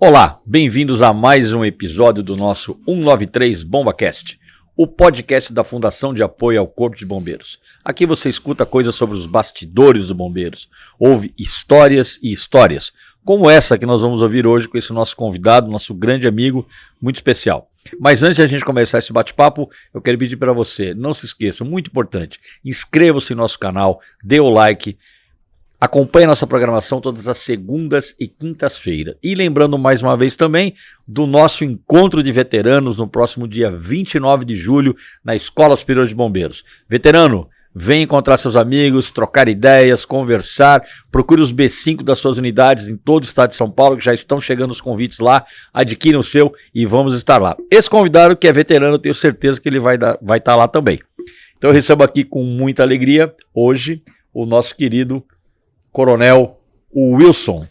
Olá, bem-vindos a mais um episódio do nosso 193 BombaCast, o podcast da Fundação de Apoio ao Corpo de Bombeiros. Aqui você escuta coisas sobre os bastidores do Bombeiros, ouve histórias e histórias, como essa que nós vamos ouvir hoje com esse nosso convidado, nosso grande amigo, muito especial. Mas antes de a gente começar esse bate-papo, eu quero pedir para você, não se esqueça, muito importante, inscreva-se no nosso canal, dê o like, acompanhe a nossa programação todas as segundas e quintas-feiras. E lembrando mais uma vez também do nosso encontro de veteranos no próximo dia 29 de julho na Escola Superior de Bombeiros. Veterano, vem encontrar seus amigos, trocar ideias, conversar, procure os B5 das suas unidades em todo o estado de São Paulo, que já estão chegando os convites lá, adquira o seu e vamos estar lá. Esse convidado que é veterano, eu tenho certeza que ele vai estar lá também. Então eu recebo aqui com muita alegria, hoje, o nosso querido Coronel Wilson.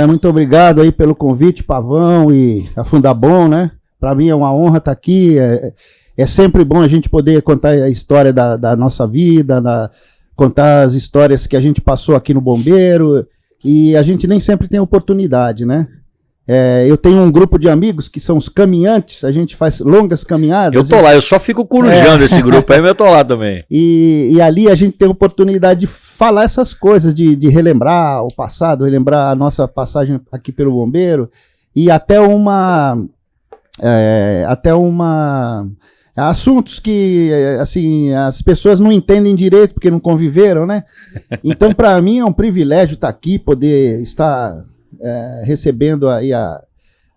Muito obrigado aí pelo convite, Pavão e a Fundabom, né? Para mim é uma honra estar aqui. É sempre bom a gente poder contar a história da nossa vida, contar as histórias que a gente passou aqui no Bombeiro, e a gente nem sempre tem oportunidade, né? Eu tenho um grupo de amigos que são os caminhantes, a gente faz longas caminhadas. Eu tô lá, eu só fico corujando esse grupo aí, mas eu tô lá também. E ali a gente tem a oportunidade de falar essas coisas, de relembrar o passado, relembrar a nossa passagem aqui pelo Bombeiro, e até assuntos que, assim, as pessoas não entendem direito porque não conviveram, né? Então, para mim é um privilégio estar aqui, poder estar recebendo aí a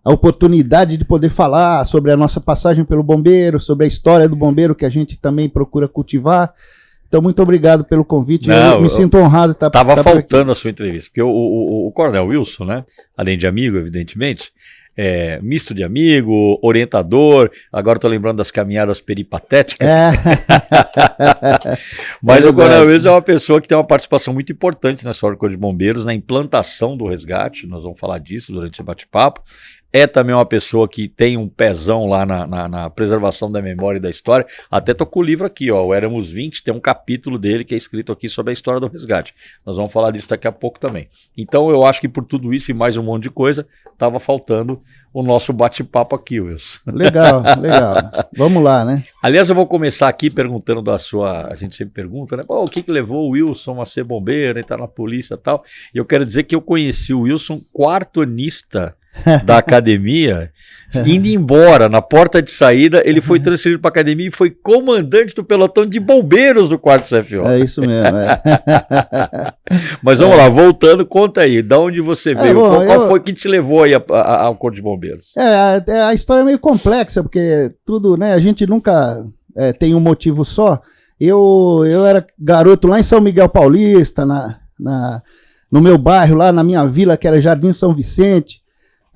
oportunidade de poder falar sobre a nossa passagem pelo Bombeiro, sobre a história do Bombeiro que a gente também procura cultivar. Então, muito obrigado pelo convite. Eu me sinto honrado de estar por aqui. Estava faltando a sua entrevista, porque o Coronel Wilson, né, além de amigo, evidentemente, misto de amigo, orientador, agora estou lembrando das caminhadas peripatéticas. Mas o Coronel Wilson é uma pessoa que tem uma participação muito importante na história do Corpo de Bombeiros, na implantação do resgate, nós vamos falar disso durante esse bate-papo. É também uma pessoa que tem um pezão lá na preservação da memória e da história. Até tô com o livro aqui, ó, o Éramos 20, tem um capítulo dele que é escrito aqui sobre a história do resgate. Nós vamos falar disso daqui a pouco também. Então eu acho que por tudo isso e mais um monte de coisa, estava faltando o nosso bate-papo aqui, Wilson. Legal. Vamos lá, né? Aliás, eu vou começar aqui perguntando a gente sempre pergunta, né? O que levou o Wilson a ser bombeiro, entrar na polícia e tal. E eu quero dizer que eu conheci o Wilson quartonista da academia, indo embora, na porta de saída, ele foi transferido para a academia e foi comandante do pelotão de bombeiros do 4º CFO. É isso mesmo, Mas vamos lá, voltando, conta aí, da onde você veio, qual foi que te levou aí ao Corpo de Bombeiros? A história é meio complexa, porque tudo, né, a gente nunca tem um motivo só. Eu era garoto lá em São Miguel Paulista, no meu bairro, lá na minha vila, que era Jardim São Vicente.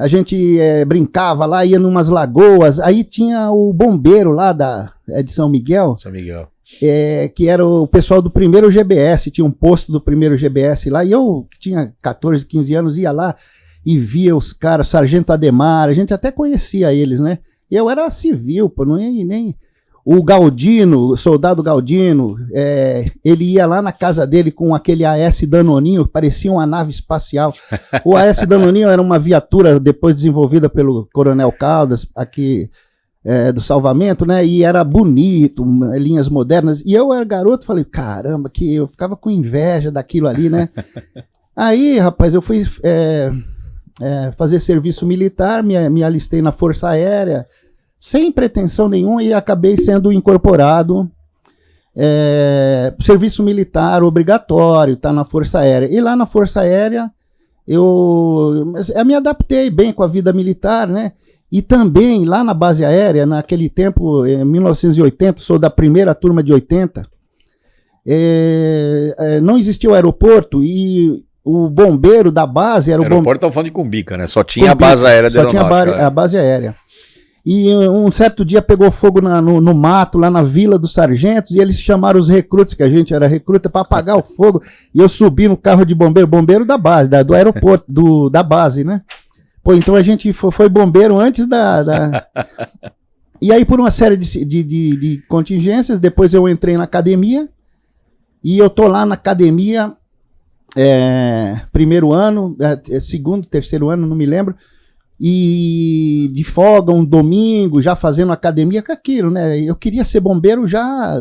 A gente brincava lá, ia numas lagoas, aí tinha o bombeiro lá de São Miguel. Que era o pessoal do primeiro GBS, tinha um posto do primeiro GBS lá, e eu tinha 14, 15 anos, ia lá e via os caras, Sargento Ademar, a gente até conhecia eles, né? E eu era civil, pô, não ia nem... O Galdino, o soldado Galdino, ele ia lá na casa dele com aquele AS Danoninho, que parecia uma nave espacial. O AS Danoninho era uma viatura depois desenvolvida pelo Coronel Caldas, aqui do Salvamento, né? E era bonito, linhas modernas. E eu era garoto, falei, caramba, que eu ficava com inveja daquilo ali, né? Aí, rapaz, eu fui fazer serviço militar, me alistei na Força Aérea, sem pretensão nenhuma, e acabei sendo incorporado, serviço militar obrigatório, tá na Força Aérea. E lá na Força Aérea, eu me adaptei bem com a vida militar, né? E também lá na base aérea, naquele tempo, em 1980, sou da primeira turma de 80, não existia o aeroporto, e o bombeiro da base era o bombeiro... Aeroporto, estão falando de Cumbica, né? Só tinha a base aérea da aeronáutica. Só tinha a base aérea. E um certo dia pegou fogo no mato, lá na Vila dos Sargentos, e eles chamaram os recrutas, que a gente era recruta, para apagar o fogo. E eu subi no carro de bombeiro da base, do aeroporto, da base, né? Pô, então a gente foi bombeiro antes E aí, por uma série de contingências, depois eu entrei na academia, e eu tô lá na academia, primeiro ano, segundo, terceiro ano, não me lembro, e de folga, um domingo, já fazendo academia com aquilo, né? Eu queria ser bombeiro já.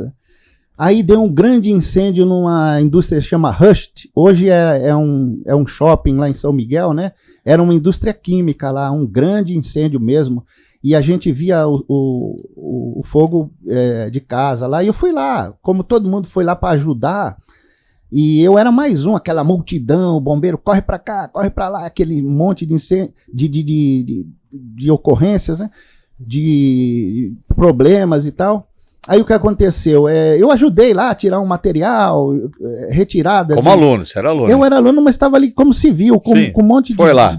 Aí deu um grande incêndio numa indústria que chama Rust. Hoje é um shopping lá em São Miguel, né? Era uma indústria química lá, um grande incêndio mesmo. E a gente via o fogo de casa lá. E eu fui lá, como todo mundo foi lá para ajudar. E eu era mais um, aquela multidão, o bombeiro corre para cá, corre para lá, aquele monte de incêndio, de ocorrências, né? De problemas e tal. Aí o que aconteceu? Eu ajudei lá a tirar um material, retirada. Como aluno, você era aluno. Eu era aluno, mas estava ali como civil, com um monte foi lá.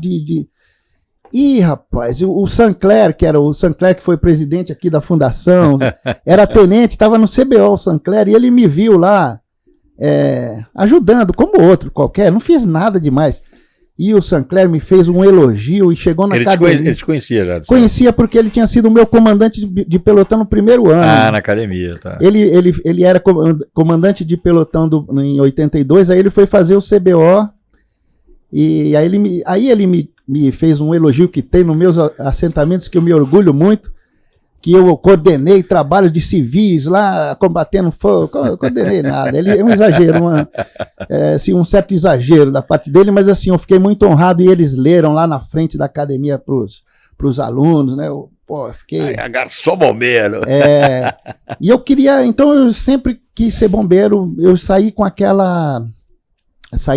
Ih, rapaz, o Sancler, que foi presidente aqui da fundação, era tenente, estava no CBO, o Sancler, e ele me viu lá, ajudando, como outro qualquer, não fiz nada demais. E o Sancler me fez um elogio e chegou na academia. Ele te conhecia já? Conhecia porque ele tinha sido o meu comandante de pelotão no primeiro ano. Ah, na academia, tá. Ele era comandante de pelotão em 82, aí ele foi fazer o CBO, e aí ele me fez um elogio que tem nos meus assentamentos, que eu me orgulho muito, que eu coordenei trabalho de civis lá, combatendo fogo, coordenei nada, ele é um exagero, assim, um certo exagero da parte dele, mas assim, eu fiquei muito honrado e eles leram lá na frente da academia pros alunos, né, eu fiquei... Sou bombeiro! E eu queria, então eu sempre quis ser bombeiro, eu saí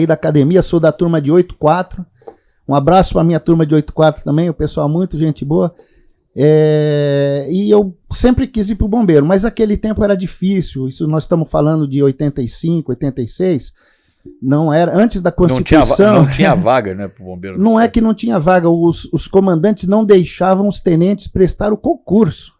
da academia, sou da turma de 84, um abraço para a minha turma de 84 também, o pessoal muito gente boa. E eu sempre quis ir para o bombeiro, mas aquele tempo era difícil. Isso nós estamos falando de 85, 86. Não era antes da Constituição. Não tinha vaga, né, para o bombeiro. Não é que não tinha vaga. Os comandantes não deixavam os tenentes prestar o concurso.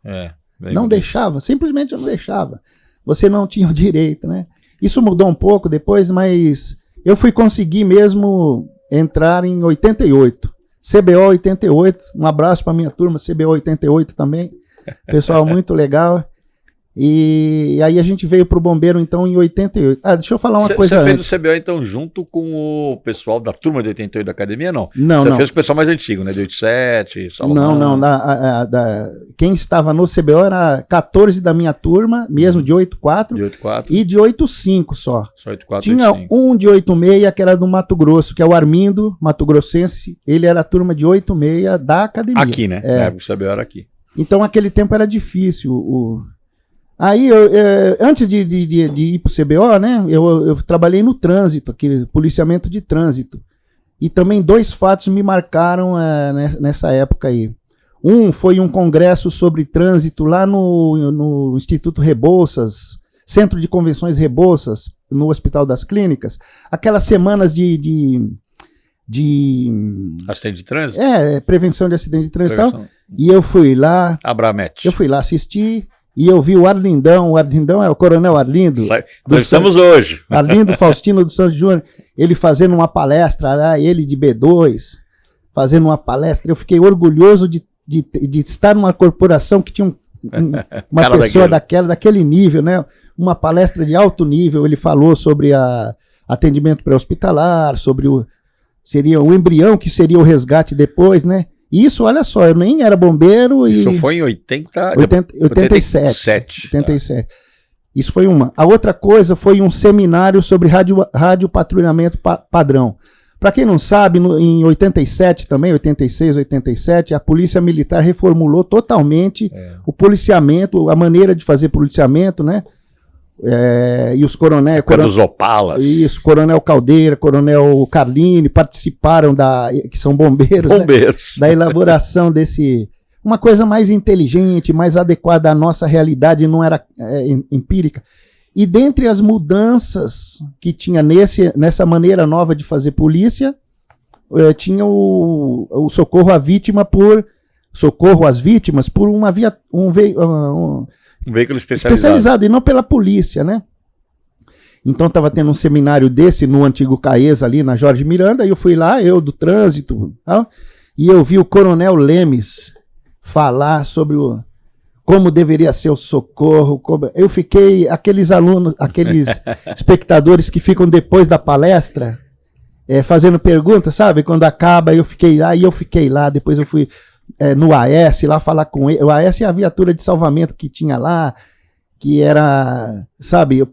Não deixava, simplesmente não deixava. Você não tinha o direito, né? Isso mudou um pouco depois, mas eu fui conseguir mesmo entrar em 88. CBO 88, um abraço para minha turma, CBO 88 também, pessoal muito legal. E aí a gente veio pro bombeiro então em 88. Deixa eu falar uma coisa antes. Você fez o CBO então junto com o pessoal da turma de 88 da academia, não? Não, Você fez com o pessoal mais antigo, né, de 87, Salomão. Não, quem estava no CBO era 14 da minha turma, mesmo de 84, e de 85 só. Só 84, tinha 85. Um de 86 que era do Mato Grosso, que é o Armindo, Mato Grossense, ele era a turma de 86 da academia. Aqui, né? O CBO era aqui. Então aquele tempo era difícil, Aí, antes de ir para o CBO, né, eu trabalhei no trânsito, aqui, policiamento de trânsito. E também 2 fatos me marcaram nessa época aí. Um foi um congresso sobre trânsito lá no Instituto Rebouças, Centro de Convenções Rebouças, no Hospital das Clínicas. Aquelas semanas de acidente de trânsito? Prevenção de acidente de trânsito. E eu fui lá. Abramete. Eu fui lá assistir. E eu vi o Arlindão é o Coronel Arlindo. Nós estamos hoje. Arlindo Faustino do Santos Júnior, ele fazendo uma palestra lá, ele de B2, fazendo uma palestra. Eu fiquei orgulhoso de estar numa corporação que tinha uma pessoa daquele nível, né? Uma palestra de alto nível. Ele falou sobre atendimento pré-hospitalar, sobre seria o embrião que seria o resgate depois, né? Isso, olha só, eu nem era bombeiro e... Isso foi em 87. 87. Isso foi uma. A outra coisa foi um seminário sobre radiopatrulhamento padrão. Para quem não sabe, em 87 também, 86, 87, a Polícia Militar reformulou totalmente o policiamento, a maneira de fazer policiamento, né? E os coronéis... Os Opalas. Isso, Coronel Caldeira, Coronel Carline participaram que são bombeiros. Né, da elaboração desse... Uma coisa mais inteligente, mais adequada à nossa realidade, não era empírica. E dentre as mudanças que tinha nessa maneira nova de fazer polícia, tinha o socorro às vítimas por um veículo especializado e não pela polícia, né? Então estava tendo um seminário desse no antigo CAES ali na Jorge Miranda, e eu fui lá, eu do trânsito, e eu vi o Coronel Lemes falar sobre como deveria ser o socorro. Eu fiquei, aqueles alunos, aqueles espectadores que ficam depois da palestra, fazendo perguntas, sabe? Quando acaba, eu fiquei lá, depois eu fui no AS, lá falar com ele. O AS é a viatura de salvamento que tinha lá, que era, sabe? Eu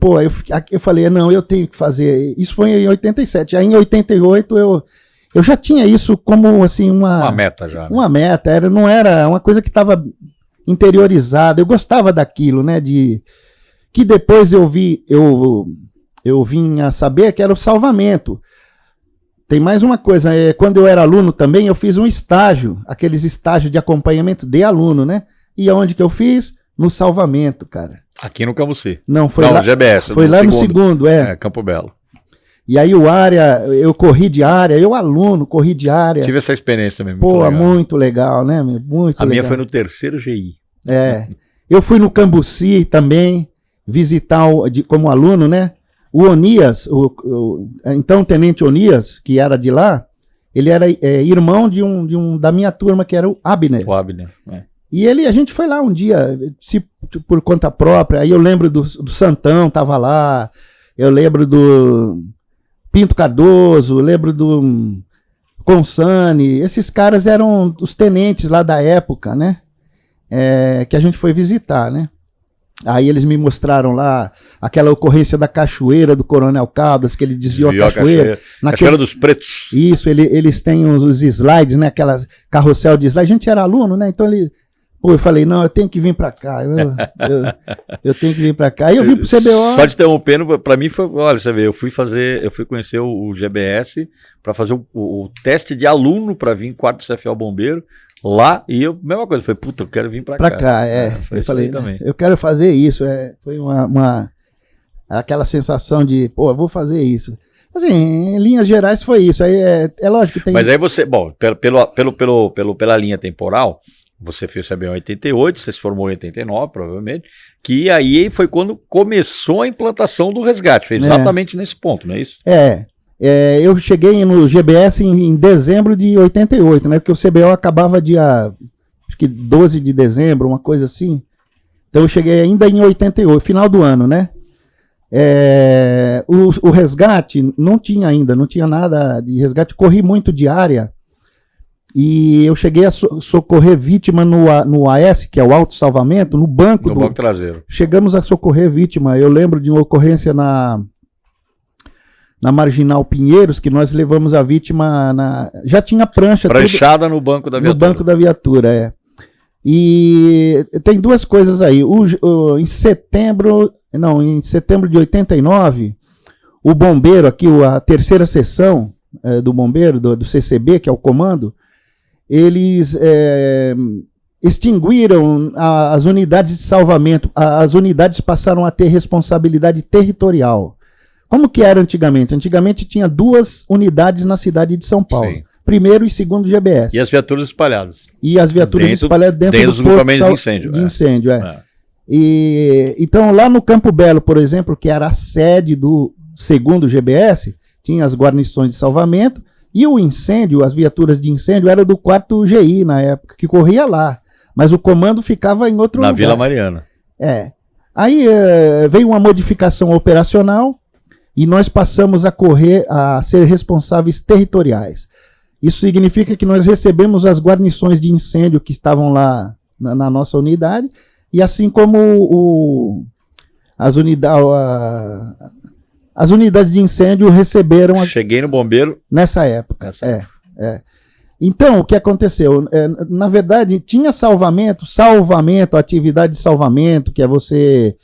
falei, não, eu tenho que fazer. Isso foi em 87. Aí em 88 eu já tinha isso como, assim, uma meta já. Né? Uma meta, não era uma coisa que estava interiorizada. Eu gostava daquilo, né? Que depois eu vim a saber que era o salvamento. Tem mais uma coisa, quando eu era aluno também, eu fiz um estágio, aqueles estágios de acompanhamento de aluno, né? E aonde que eu fiz? No salvamento, cara. Aqui no Cambuci. Não, foi lá. No GBS. Foi lá no segundo, Campo Belo. E aí eu corri de área, eu aluno, corri de área. Tive essa experiência também, muito legal. Muito legal, né? Muito legal. A minha foi no terceiro GI. Eu fui no Cambuci também, visitar como aluno, né? O Onias, então o Tenente Onias, que era de lá, ele era irmão da minha turma, que era o Abner. O Abner, E a gente foi lá um dia, por conta própria. Aí eu lembro do Santão, tava lá. Eu lembro do Pinto Cardoso, lembro do Consani. Esses caras eram os tenentes lá da época, né? Que a gente foi visitar, né? Aí eles me mostraram lá aquela ocorrência da cachoeira do Coronel Caldas, que ele desviou a cachoeira. Cachoeira dos Pretos. Isso, eles têm os slides, né? Aquelas carrossel de slide. A gente era aluno, né? Então eu falei, não, eu tenho que vir pra cá. Eu tenho que vir pra cá. Aí eu vim pro CBO. Só te interrompendo, pra mim foi, olha, você vê, eu fui conhecer o GBS pra fazer o teste de aluno pra vir quarto CFL Bombeiro. Lá, e mesma coisa, foi, puta, eu quero vir pra cá. Eu falei, também. Eu quero fazer isso, foi aquela sensação de, eu vou fazer isso. Assim, em linhas gerais foi isso, aí é lógico que tem... Mas aí você, bom, pela linha temporal, você fez o CBO em 88, você se formou em 89, provavelmente, que aí foi quando começou a implantação do resgate, foi exatamente nesse ponto, não é isso? Eu cheguei no GBS em dezembro de 88, né? Porque o CBO acabava dia, acho que 12 de dezembro, uma coisa assim. Então eu cheguei ainda em 88, final do ano, né? O resgate não tinha nada de resgate. Corri muito de área e eu cheguei a socorrer vítima no AS, que é o autossalvamento, no banco traseiro. Chegamos a socorrer vítima. Eu lembro de uma ocorrência na Marginal Pinheiros, que nós levamos a vítima já tinha pranchada no banco da viatura. No banco da viatura, E tem duas coisas aí. Em setembro de 89, o bombeiro aqui, a terceira seção do bombeiro, do CCB, que é o comando, eles extinguiram as unidades de salvamento. As unidades passaram a ter responsabilidade territorial. Como que era antigamente? Antigamente tinha 2 unidades na cidade de São Paulo. Sim. Primeiro e segundo GBS. E as viaturas espalhadas. Dentro dos grupamentos de incêndio. Então lá no Campo Belo, por exemplo, que era a sede do segundo GBS, tinha as guarnições de salvamento e o incêndio, as viaturas de incêndio, era do 4º GI na época, que corria lá. Mas o comando ficava em outro lugar. Na Vila Mariana. Aí veio uma modificação operacional, e nós passamos a ser responsáveis territoriais. Isso significa que nós recebemos as guarnições de incêndio que estavam lá na nossa unidade, e assim como as unidades de incêndio receberam... Cheguei no bombeiro... Nessa época. Então, o que aconteceu? Na verdade, tinha salvamento, atividade de salvamento, que é você...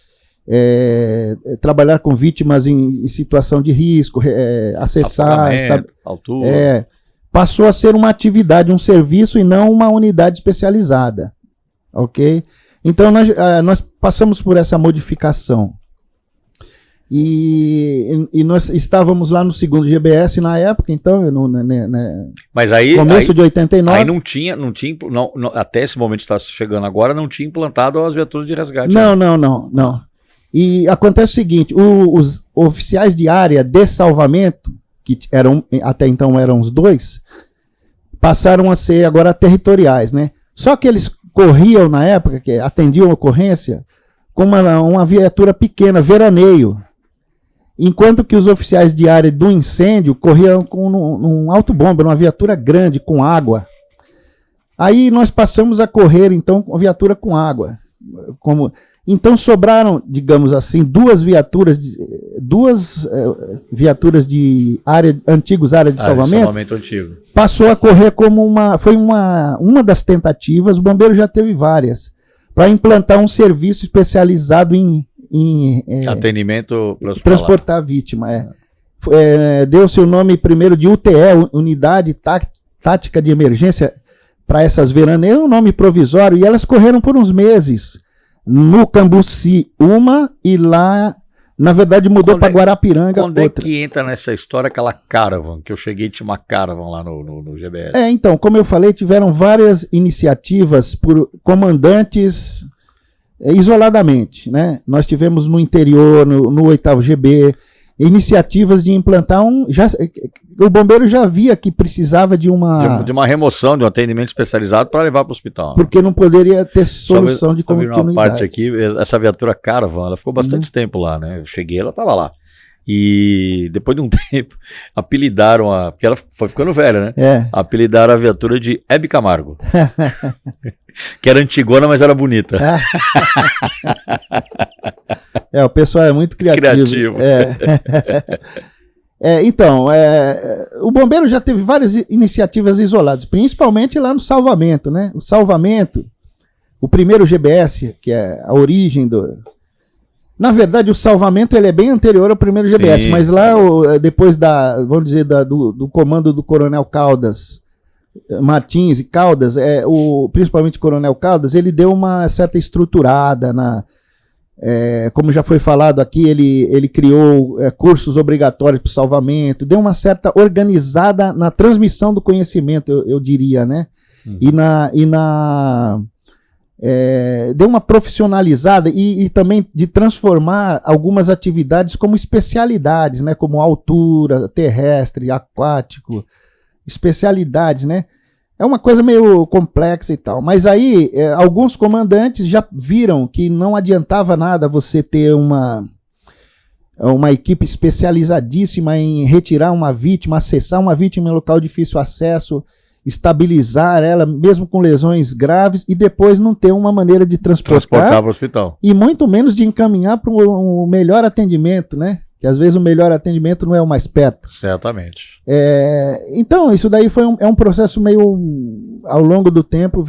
trabalhar com vítimas em situação de risco, acessar, altura. Passou a ser uma atividade, um serviço e não uma unidade especializada, ok? Então nós passamos por essa modificação e nós estávamos lá no segundo GBS na época, então mas aí começo de 89. Aí não tinha até esse momento que está chegando agora, não tinha implantado as viaturas de resgate. Não. E acontece o seguinte, os oficiais de área de salvamento, que até então eram os 2, passaram a ser agora territoriais, né? Só que eles corriam na época, que atendiam a ocorrência, com uma viatura pequena, veraneio. enquanto que os oficiais de área do incêndio corriam num autobomba, numa viatura grande com água. Aí nós passamos a correr, então, com a viatura com água. Então sobraram, digamos assim, duas viaturas de antigos áreas de salvamento antigo. Passou a correr como foi uma das tentativas, o bombeiro já teve várias, para implantar um serviço especializado em atendimento para transportar a vítima. Deu-se o nome primeiro de UTE, Unidade Tática de Emergência, para essas veraneiras, um nome provisório, e elas correram por uns meses. No Cambuci, uma, e lá, na verdade, mudou para Guarapiranga. Quando é que entra nessa história aquela Caravan, que eu cheguei e tinha uma Caravan lá no GBS? Então, como eu falei, tiveram várias iniciativas por comandantes isoladamente, né? Nós tivemos no interior, no 8º GB, iniciativas de implantar o bombeiro já via que precisava de uma remoção, de um atendimento especializado para levar para o hospital. Porque não poderia ter solução de continuidade. Uma parte aqui, essa viatura Caravan, ela ficou bastante tempo lá, né? Eu cheguei, ela estava lá. E depois de um tempo, apelidaram porque ela foi ficando velha, né? Apelidaram a viatura de Hebe Camargo. Que era antigona, mas era bonita. O pessoal é muito criativo. Então, o bombeiro já teve várias iniciativas isoladas, principalmente lá no salvamento, né? O salvamento, o primeiro GBS, que é a origem do... Na verdade, o salvamento ele é bem anterior ao primeiro GBS, sim, mas lá, depois vamos dizer, do comando do Coronel Caldas, Martins e Caldas, principalmente o Coronel Caldas, ele deu uma certa estruturada como já foi falado aqui, ele criou cursos obrigatórios para o salvamento, deu uma certa organizada na transmissão do conhecimento, eu diria, né? Deu uma profissionalizada e também de transformar algumas atividades como especialidades, né? Como altura, terrestre, aquático, especialidades, né? É uma coisa meio complexa e tal, mas aí alguns comandantes já viram que não adiantava nada você ter uma equipe especializadíssima em retirar uma vítima, acessar uma vítima em local de difícil acesso, estabilizar ela, mesmo com lesões graves, e depois não ter uma maneira de transportar para o hospital. E muito menos de encaminhar para um melhor atendimento, né? Que às vezes o melhor atendimento não é o mais perto. Certamente. Então, isso daí foi um processo meio, ao longo do tempo,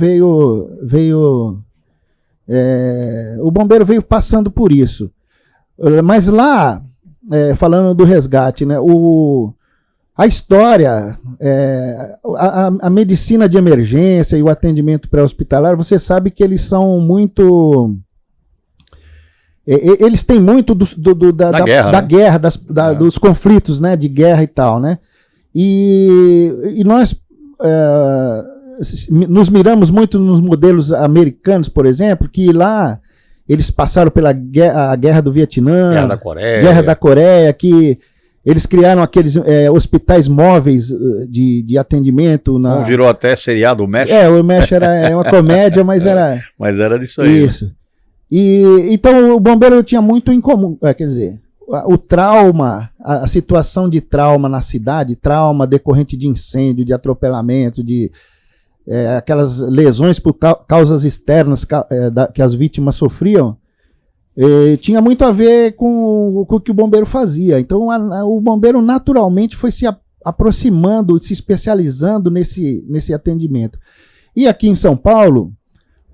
o bombeiro veio passando por isso. Mas lá, falando do resgate, né, a história, a medicina de emergência e o atendimento pré-hospitalar, você sabe que eles são muito... Eles têm muito da guerra, dos conflitos, né, de guerra e tal, né? E nós nos miramos muito nos modelos americanos, por exemplo, que lá eles passaram pela guerra do Vietnã, Guerra da Coreia, que eles criaram aqueles hospitais móveis de atendimento. Não virou até seriado, o MESH? O MESH era uma comédia, mas era... Mas era disso aí. Isso. Né? Então o bombeiro tinha muito em comum, quer dizer, o trauma, a situação de trauma na cidade, trauma decorrente de incêndio, de atropelamento, de aquelas lesões por causas externas que as vítimas sofriam, tinha muito a ver com o que o bombeiro fazia. Então o bombeiro naturalmente foi se aproximando, se especializando nesse atendimento. E aqui em São Paulo,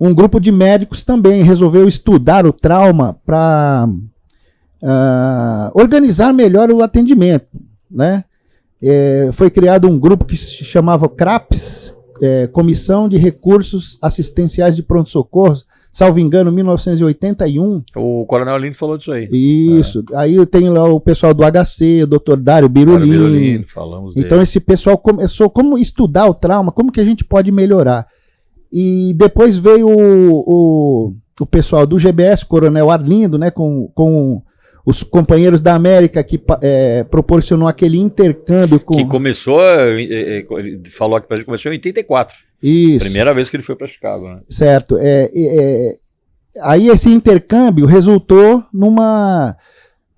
um grupo de médicos também resolveu estudar o trauma para organizar melhor o atendimento, né? Foi criado um grupo que se chamava CRAPS, Comissão de Recursos Assistenciais de Pronto-Socorro, salvo engano, 1981. O Coronel Lindo falou disso aí. Isso. Aí tem lá o pessoal do HC, o Dr. Dário Birulini. Falamos então dele. Esse pessoal começou como estudar o trauma, como que a gente pode melhorar. E depois veio o pessoal do GBS, o Coronel Arlindo, né, com os companheiros da América, que proporcionou aquele intercâmbio. Que começou, ele falou que começou em 84. Isso. Primeira vez que ele foi para Chicago, né? Certo. Aí esse intercâmbio resultou numa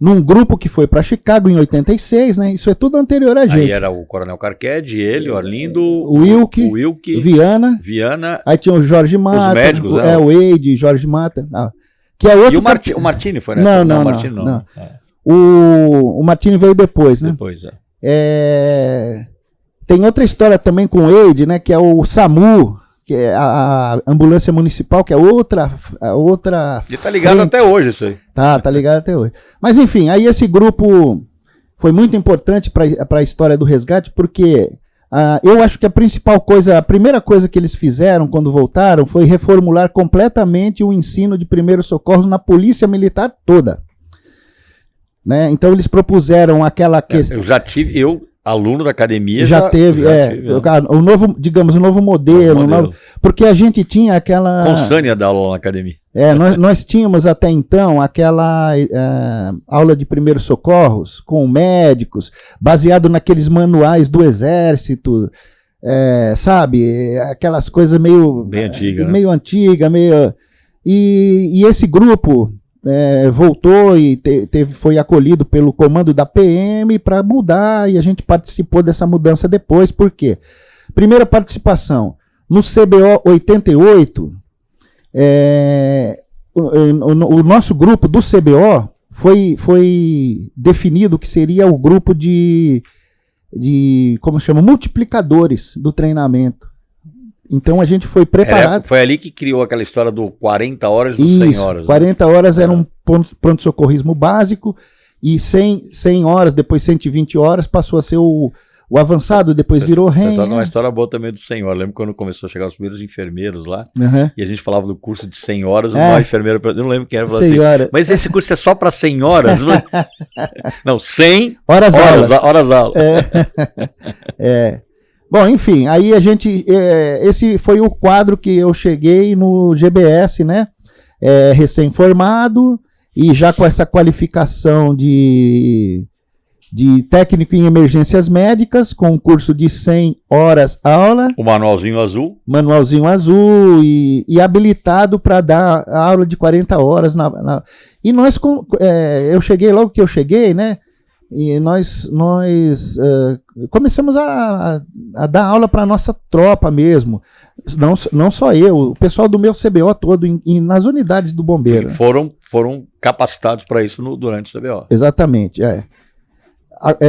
num grupo que foi para Chicago em 86, né? Isso é tudo anterior a gente. Aí era o Coronel Carquede, ele, o Arlindo, o Wilke, Viana. Aí tinha o Jorge Mata. Os médicos, né? O Wade, Jorge Mata. Que é outro e o Martini foi nessa? Não. O Martini veio depois, né? Depois, Tem outra história também com o Wade, né? Que é o SAMU, que é a ambulância municipal, que é outra Ele tá ligado até hoje isso aí. Tá ligado até hoje. Mas enfim, aí esse grupo foi muito importante para a história do resgate, porque eu acho que a primeira coisa que eles fizeram quando voltaram foi reformular completamente o ensino de primeiros socorros na polícia militar toda. Né? Então eles propuseram aquela questão. Eu aluno da academia já teve. O novo modelo. Porque a gente tinha aquela. Consânia da aula na academia. Nós tínhamos até então aquela aula de primeiros socorros com médicos, baseado naqueles manuais do exército, sabe? Aquelas coisas meio. Bem antiga. Meio antiga, meio. E esse grupo. Voltou e foi acolhido pelo comando da PM para mudar, e a gente participou dessa mudança depois. Por quê? Primeira participação, no CBO 88, o nosso grupo do CBO foi definido que seria o grupo de como chama, multiplicadores do treinamento. Então a gente foi preparado. Foi ali que criou aquela história do 40 horas e 100 horas. 40 horas era um pronto-socorrismo básico, e 100 horas, depois 120 horas, passou a ser o avançado, depois virou REM. Essa é uma história boa também do 100 horas. Lembro quando começou a chegar os primeiros enfermeiros lá, e a gente falava do curso de 100 horas, uma enfermeira, eu não lembro quem era, falou assim, mas esse curso é só para 100 horas? Não, 100 horas aulas. Bom, enfim, aí esse foi o quadro que eu cheguei no GBS, né, recém-formado, e já com essa qualificação de técnico em emergências médicas, com um curso de 100 horas aula. O manualzinho azul. E habilitado para dar aula de 40 horas. E nós, eu cheguei, logo que eu cheguei, né, e nós começamos a dar aula para a nossa tropa mesmo. Não só eu, o pessoal do meu CBO todo, nas unidades do bombeiro. Foram capacitados para isso durante o CBO. Exatamente,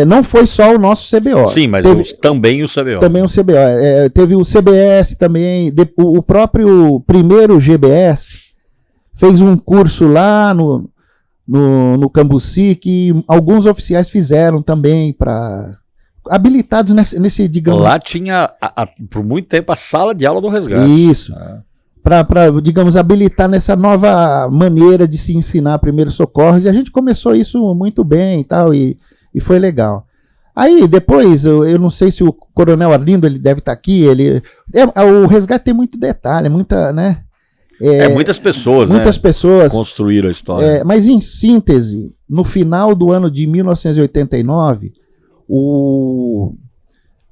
não foi só o nosso CBO. Sim, mas também o CBO. Também o CBO. Teve o CBS também, o próprio primeiro GBS fez um curso lá no Cambuci, que alguns oficiais fizeram também, habilitados nesse, digamos... Lá tinha, por muito tempo, a sala de aula do resgate. Isso. Para, digamos, habilitar nessa nova maneira de se ensinar primeiros socorros, e a gente começou isso muito bem e tal, e foi legal. Aí, depois, eu não sei se o Coronel Arlindo, ele deve estar aqui, o resgate tem muito detalhe, muita, né... muitas pessoas, muitas pessoas construíram a história. Mas em síntese, no final do ano de 1989,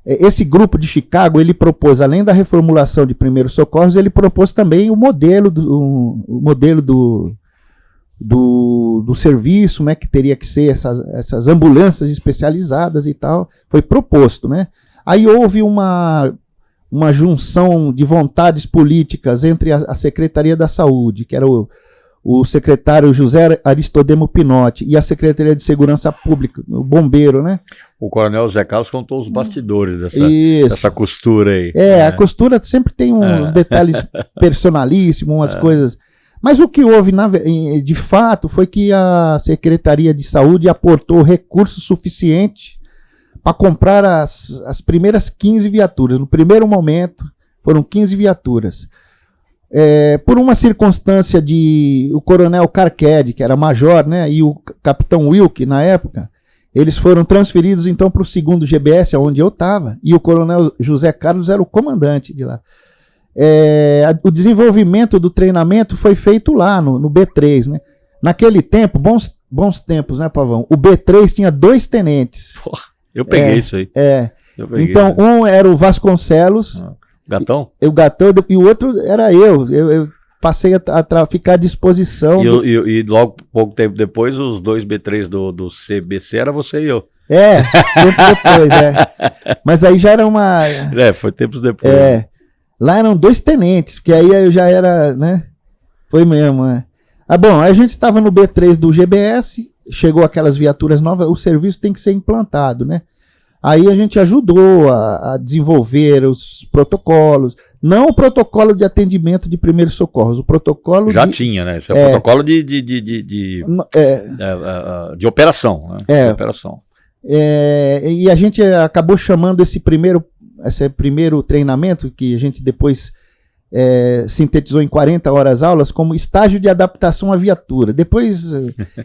esse grupo de Chicago, ele propôs, além da reformulação de primeiros socorros, ele propôs também o modelo do serviço, né, que teria que ser essas ambulâncias especializadas e tal, foi proposto, né? Aí houve uma junção de vontades políticas entre a Secretaria da Saúde, que era o secretário José Aristodemo Pinotti, e a Secretaria de Segurança Pública, o bombeiro, né? O coronel Zé Carlos contou os bastidores dessa costura aí. A costura sempre tem uns detalhes personalíssimos, umas coisas... Mas o que houve, de fato, foi que a Secretaria de Saúde aportou recurso suficiente para comprar as primeiras 15 viaturas. No primeiro momento, foram 15 viaturas. Por uma circunstância o coronel Carquede, que era major, né, e o capitão Wilke, na época, eles foram transferidos, então, para o 2º GBS, onde eu estava, e o coronel José Carlos era o comandante de lá. O desenvolvimento do treinamento foi feito lá, no B3, né? Naquele tempo, bons tempos, né, Pavão? O B3 tinha 2 tenentes. Eu peguei isso aí. Então, um era o Vasconcelos. Gatão? O Gatão, e o outro era eu passei a ficar à disposição. E logo, pouco tempo depois, os 2 B3 do CBC era você e eu. Tempo depois, Mas aí já era uma... Foi tempos depois. Lá eram 2 tenentes, porque aí eu já era, né? Foi mesmo, bom, aí a gente estava no B3 do GBS, chegou aquelas viaturas novas, o serviço tem que ser implantado, né? Aí a gente ajudou a desenvolver os protocolos, não o protocolo de atendimento de primeiros socorros, o protocolo já tinha, né? Esse é o protocolo de operação, né? De operação. E a gente acabou chamando esse primeiro treinamento, que a gente depois sintetizou em 40 horas aulas, como estágio de adaptação à viatura. Depois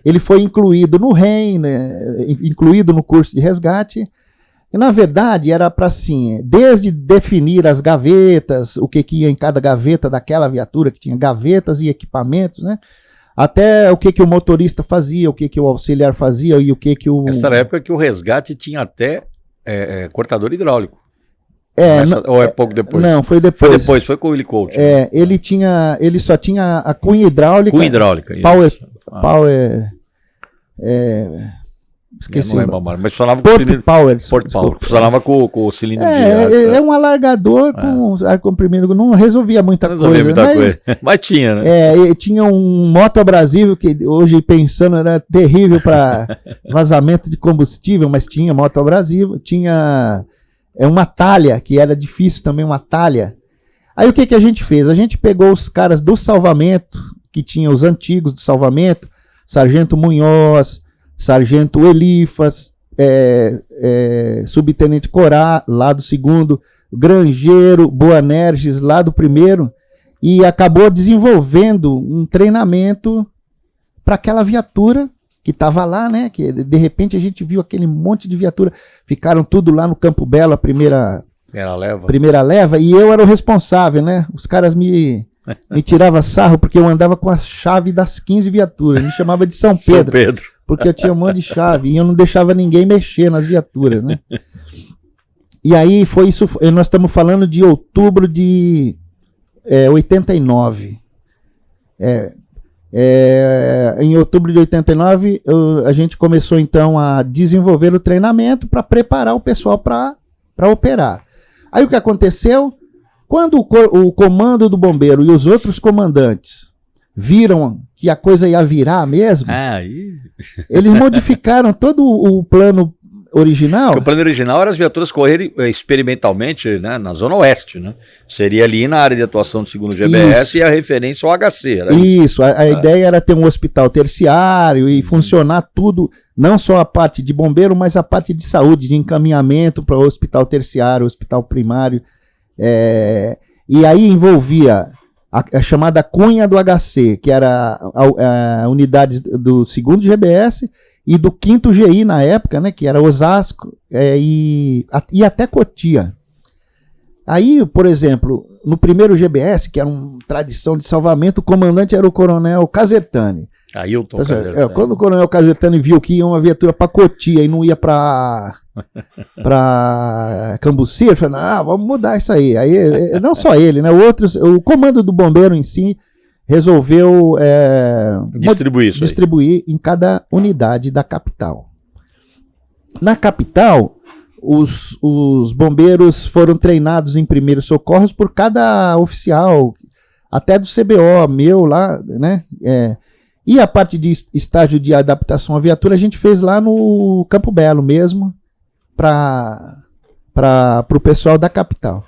ele foi incluído no REM, né? Incluído no curso de resgate. E, na verdade, era para assim, desde definir as gavetas, o que ia em cada gaveta daquela viatura, que tinha gavetas e equipamentos, né? Até o que o motorista fazia, o que o auxiliar fazia e o que o... Essa era a época que o resgate tinha até cortador hidráulico. Ou é pouco depois? Não, foi depois. Foi com o Willy Colt. Né? Ele só tinha a cunha hidráulica. Cunha hidráulica, Power... Esqueci. Não lembro, mas funcionava com o cilindro. Power. Funcionava com o cilindro de ar. É um alargador com ar comprimido. Não resolvia muita coisa. Mas tinha, né? Tinha um moto abrasivo que hoje pensando era terrível para vazamento de combustível, mas tinha moto abrasivo. Tinha uma talha, que era difícil também, uma talha. Aí o que a gente fez? A gente pegou os caras do salvamento, que tinha os antigos do salvamento, Sargento Munhoz, Sargento Elifas, Subtenente Corá, lá do 2º, Grangeiro, Boanerges, lá do 1º, e acabou desenvolvendo um treinamento para aquela viatura que estava lá, né? Que de repente a gente viu aquele monte de viatura, ficaram tudo lá no Campo Belo, a primeira leva, e eu era o responsável, né? Os caras me tiravam sarro porque eu andava com a chave das 15 viaturas, me chamava de São Pedro. Porque eu tinha um monte de chave e eu não deixava ninguém mexer nas viaturas, né? E aí foi isso, nós estamos falando de outubro de 89. Em outubro de 89, a gente começou então a desenvolver o treinamento para preparar o pessoal para operar. Aí o que aconteceu? Quando o comando do bombeiro e os outros comandantes viram que a coisa ia virar mesmo, eles modificaram todo o plano original. Porque o plano original era as viaturas correrem experimentalmente, né, na Zona Oeste, né? Seria ali na área de atuação do 2º GBS e a referência ao HC. Era isso, a ideia era ter um hospital terciário e funcionar tudo, não só a parte de bombeiro, mas a parte de saúde, de encaminhamento para o hospital terciário, hospital primário. E aí envolvia a chamada cunha do HC, que era a unidade do 2º GBS e do 5º GI na época, né, que era Osasco e até Cotia. Aí, por exemplo, no 1º GBS, que era uma tradição de salvamento, o comandante era o coronel Casertani. Ailton Casertani. Quando o coronel Casertani viu que ia uma viatura para Cotia e não ia para Cambuci, ele falou, vamos mudar isso aí. Aí não só ele, né? O comando do bombeiro em si resolveu distribuir em cada unidade da capital. Na capital, os bombeiros foram treinados em primeiros socorros por cada oficial, até do CBO, meu lá, né? E a parte de estágio de adaptação à viatura a gente fez lá no Campo Belo mesmo, para o pessoal da capital.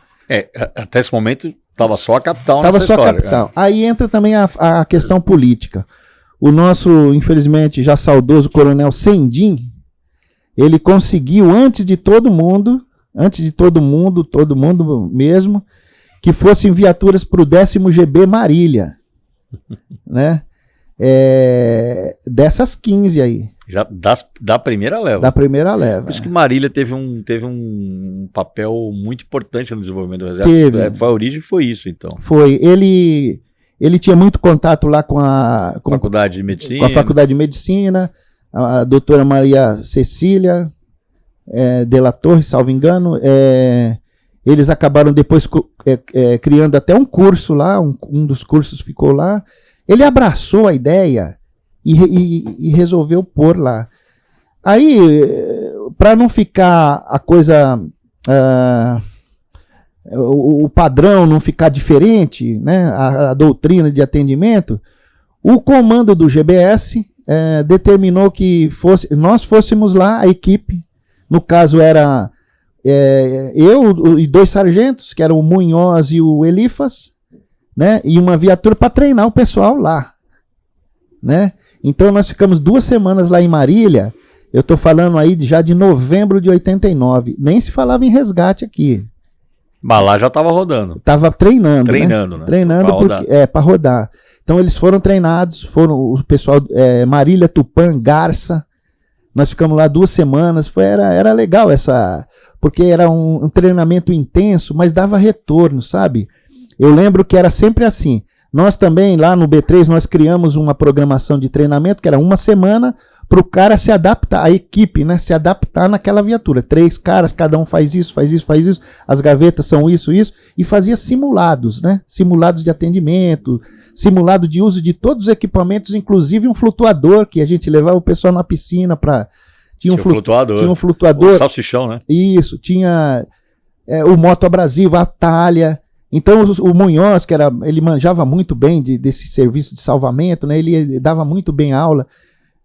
Até esse momento estava só a capital. Estava só a capital. Aí entra também a questão política. O nosso, infelizmente, já saudoso coronel Sendim, ele conseguiu antes de todo mundo mesmo, que fossem viaturas para o 10º GB Marília, né? Dessas 15 aí. Já da primeira leva. Da primeira leva. Por isso que Marília teve um papel muito importante no desenvolvimento do exército. A origem foi isso, então. Foi. Ele tinha muito contato lá com a Faculdade de Medicina. Com a Faculdade de Medicina, a doutora Maria Cecília de la Torre, salvo engano, Eles acabaram depois criando até um curso lá, um dos cursos ficou lá. Ele abraçou a ideia e resolveu pôr lá. Aí, para não ficar a coisa, o padrão não ficar diferente, né, a doutrina de atendimento, o comando do GBS determinou que nós fôssemos lá, a equipe, no caso era eu e 2 sargentos, que eram o Munhoz e o Elifas, né, e uma viatura para treinar o pessoal lá, né? Então nós ficamos 2 semanas lá em Marília. Eu estou falando aí já de novembro de 89. Nem se falava em resgate aqui. Mas lá já estava rodando. Estava treinando, né? Treinando para rodar. Então eles foram treinados, o pessoal, Marília, Tupã, Garça. Nós ficamos lá 2 semanas. Era legal porque era um treinamento intenso, mas dava retorno, sabe? Eu lembro que era sempre assim. Nós também, lá no B3, nós criamos uma programação de treinamento que era 1 semana para o cara se adaptar, a equipe, né, se adaptar naquela viatura. 3 caras, cada um faz isso, as gavetas são isso, e fazia simulados, né? Simulados de atendimento, simulado de uso de todos os equipamentos, inclusive um flutuador, que a gente levava o pessoal na piscina para... Tinha um flutuador. O salsichão, né? Isso, tinha o Moto Abrasivo, a Talha. Então o Munhoz, ele manjava muito bem desse serviço de salvamento, né? Ele dava muito bem aula.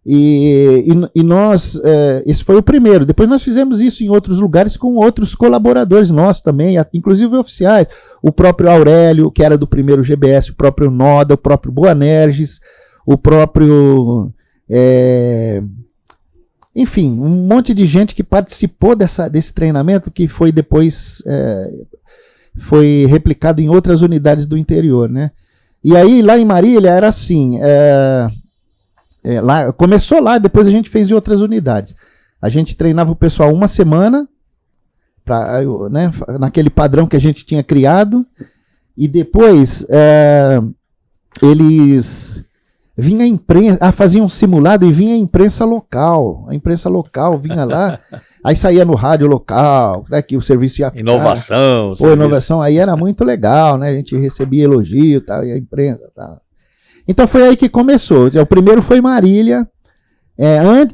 E nós, esse foi o primeiro. Depois nós fizemos isso em outros lugares com outros colaboradores nossos também, inclusive oficiais. O próprio Aurélio, que era do primeiro GBS, o próprio Noda, o próprio Boanerges, o próprio... enfim, um monte de gente que participou desse treinamento, que foi depois... foi replicado em outras unidades do interior, né? E aí, lá em Marília, era assim... começou lá, depois a gente fez em outras unidades. A gente treinava o pessoal 1 semana, né, naquele padrão que a gente tinha criado, e depois eles vinha a imprensa, faziam um simulado e vinha a imprensa local. A imprensa local vinha lá, aí saía no rádio local, né, que o serviço ia ficar. Inovação, aí era muito legal, né? A gente recebia elogio, tal, e a imprensa, tal. Então foi aí que começou. O primeiro foi Marília,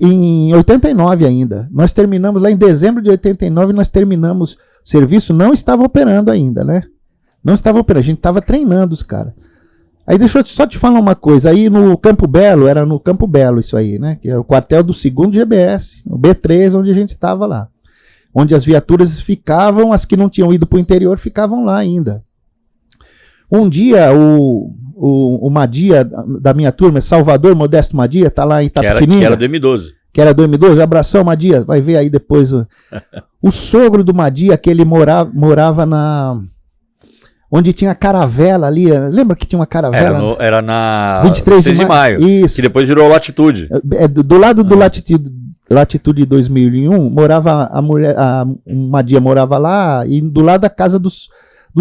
em 89 ainda. Nós terminamos lá em dezembro de 89, nós terminamos o serviço, não estava operando ainda, né? Não estava operando, a gente estava treinando os caras. Aí deixa eu só te falar uma coisa, aí no Campo Belo, era no Campo Belo isso aí, né? Que era o quartel do 2º GBS, o B3, onde a gente estava lá. Onde as viaturas ficavam, as que não tinham ido para o interior ficavam lá ainda. Um dia, o Madia, da minha turma, Salvador Modesto Madia, tá lá em Itapetininga. Que era do M12. Que era do M12, abração Madia, vai ver aí depois. O sogro do Madia, que ele morava onde tinha a caravela ali, lembra que tinha uma caravela? Era na 23 de maio. Isso. Que depois virou Latitude. Do lado do Latitude 2001, morava o Madia morava lá, e do lado da casa dos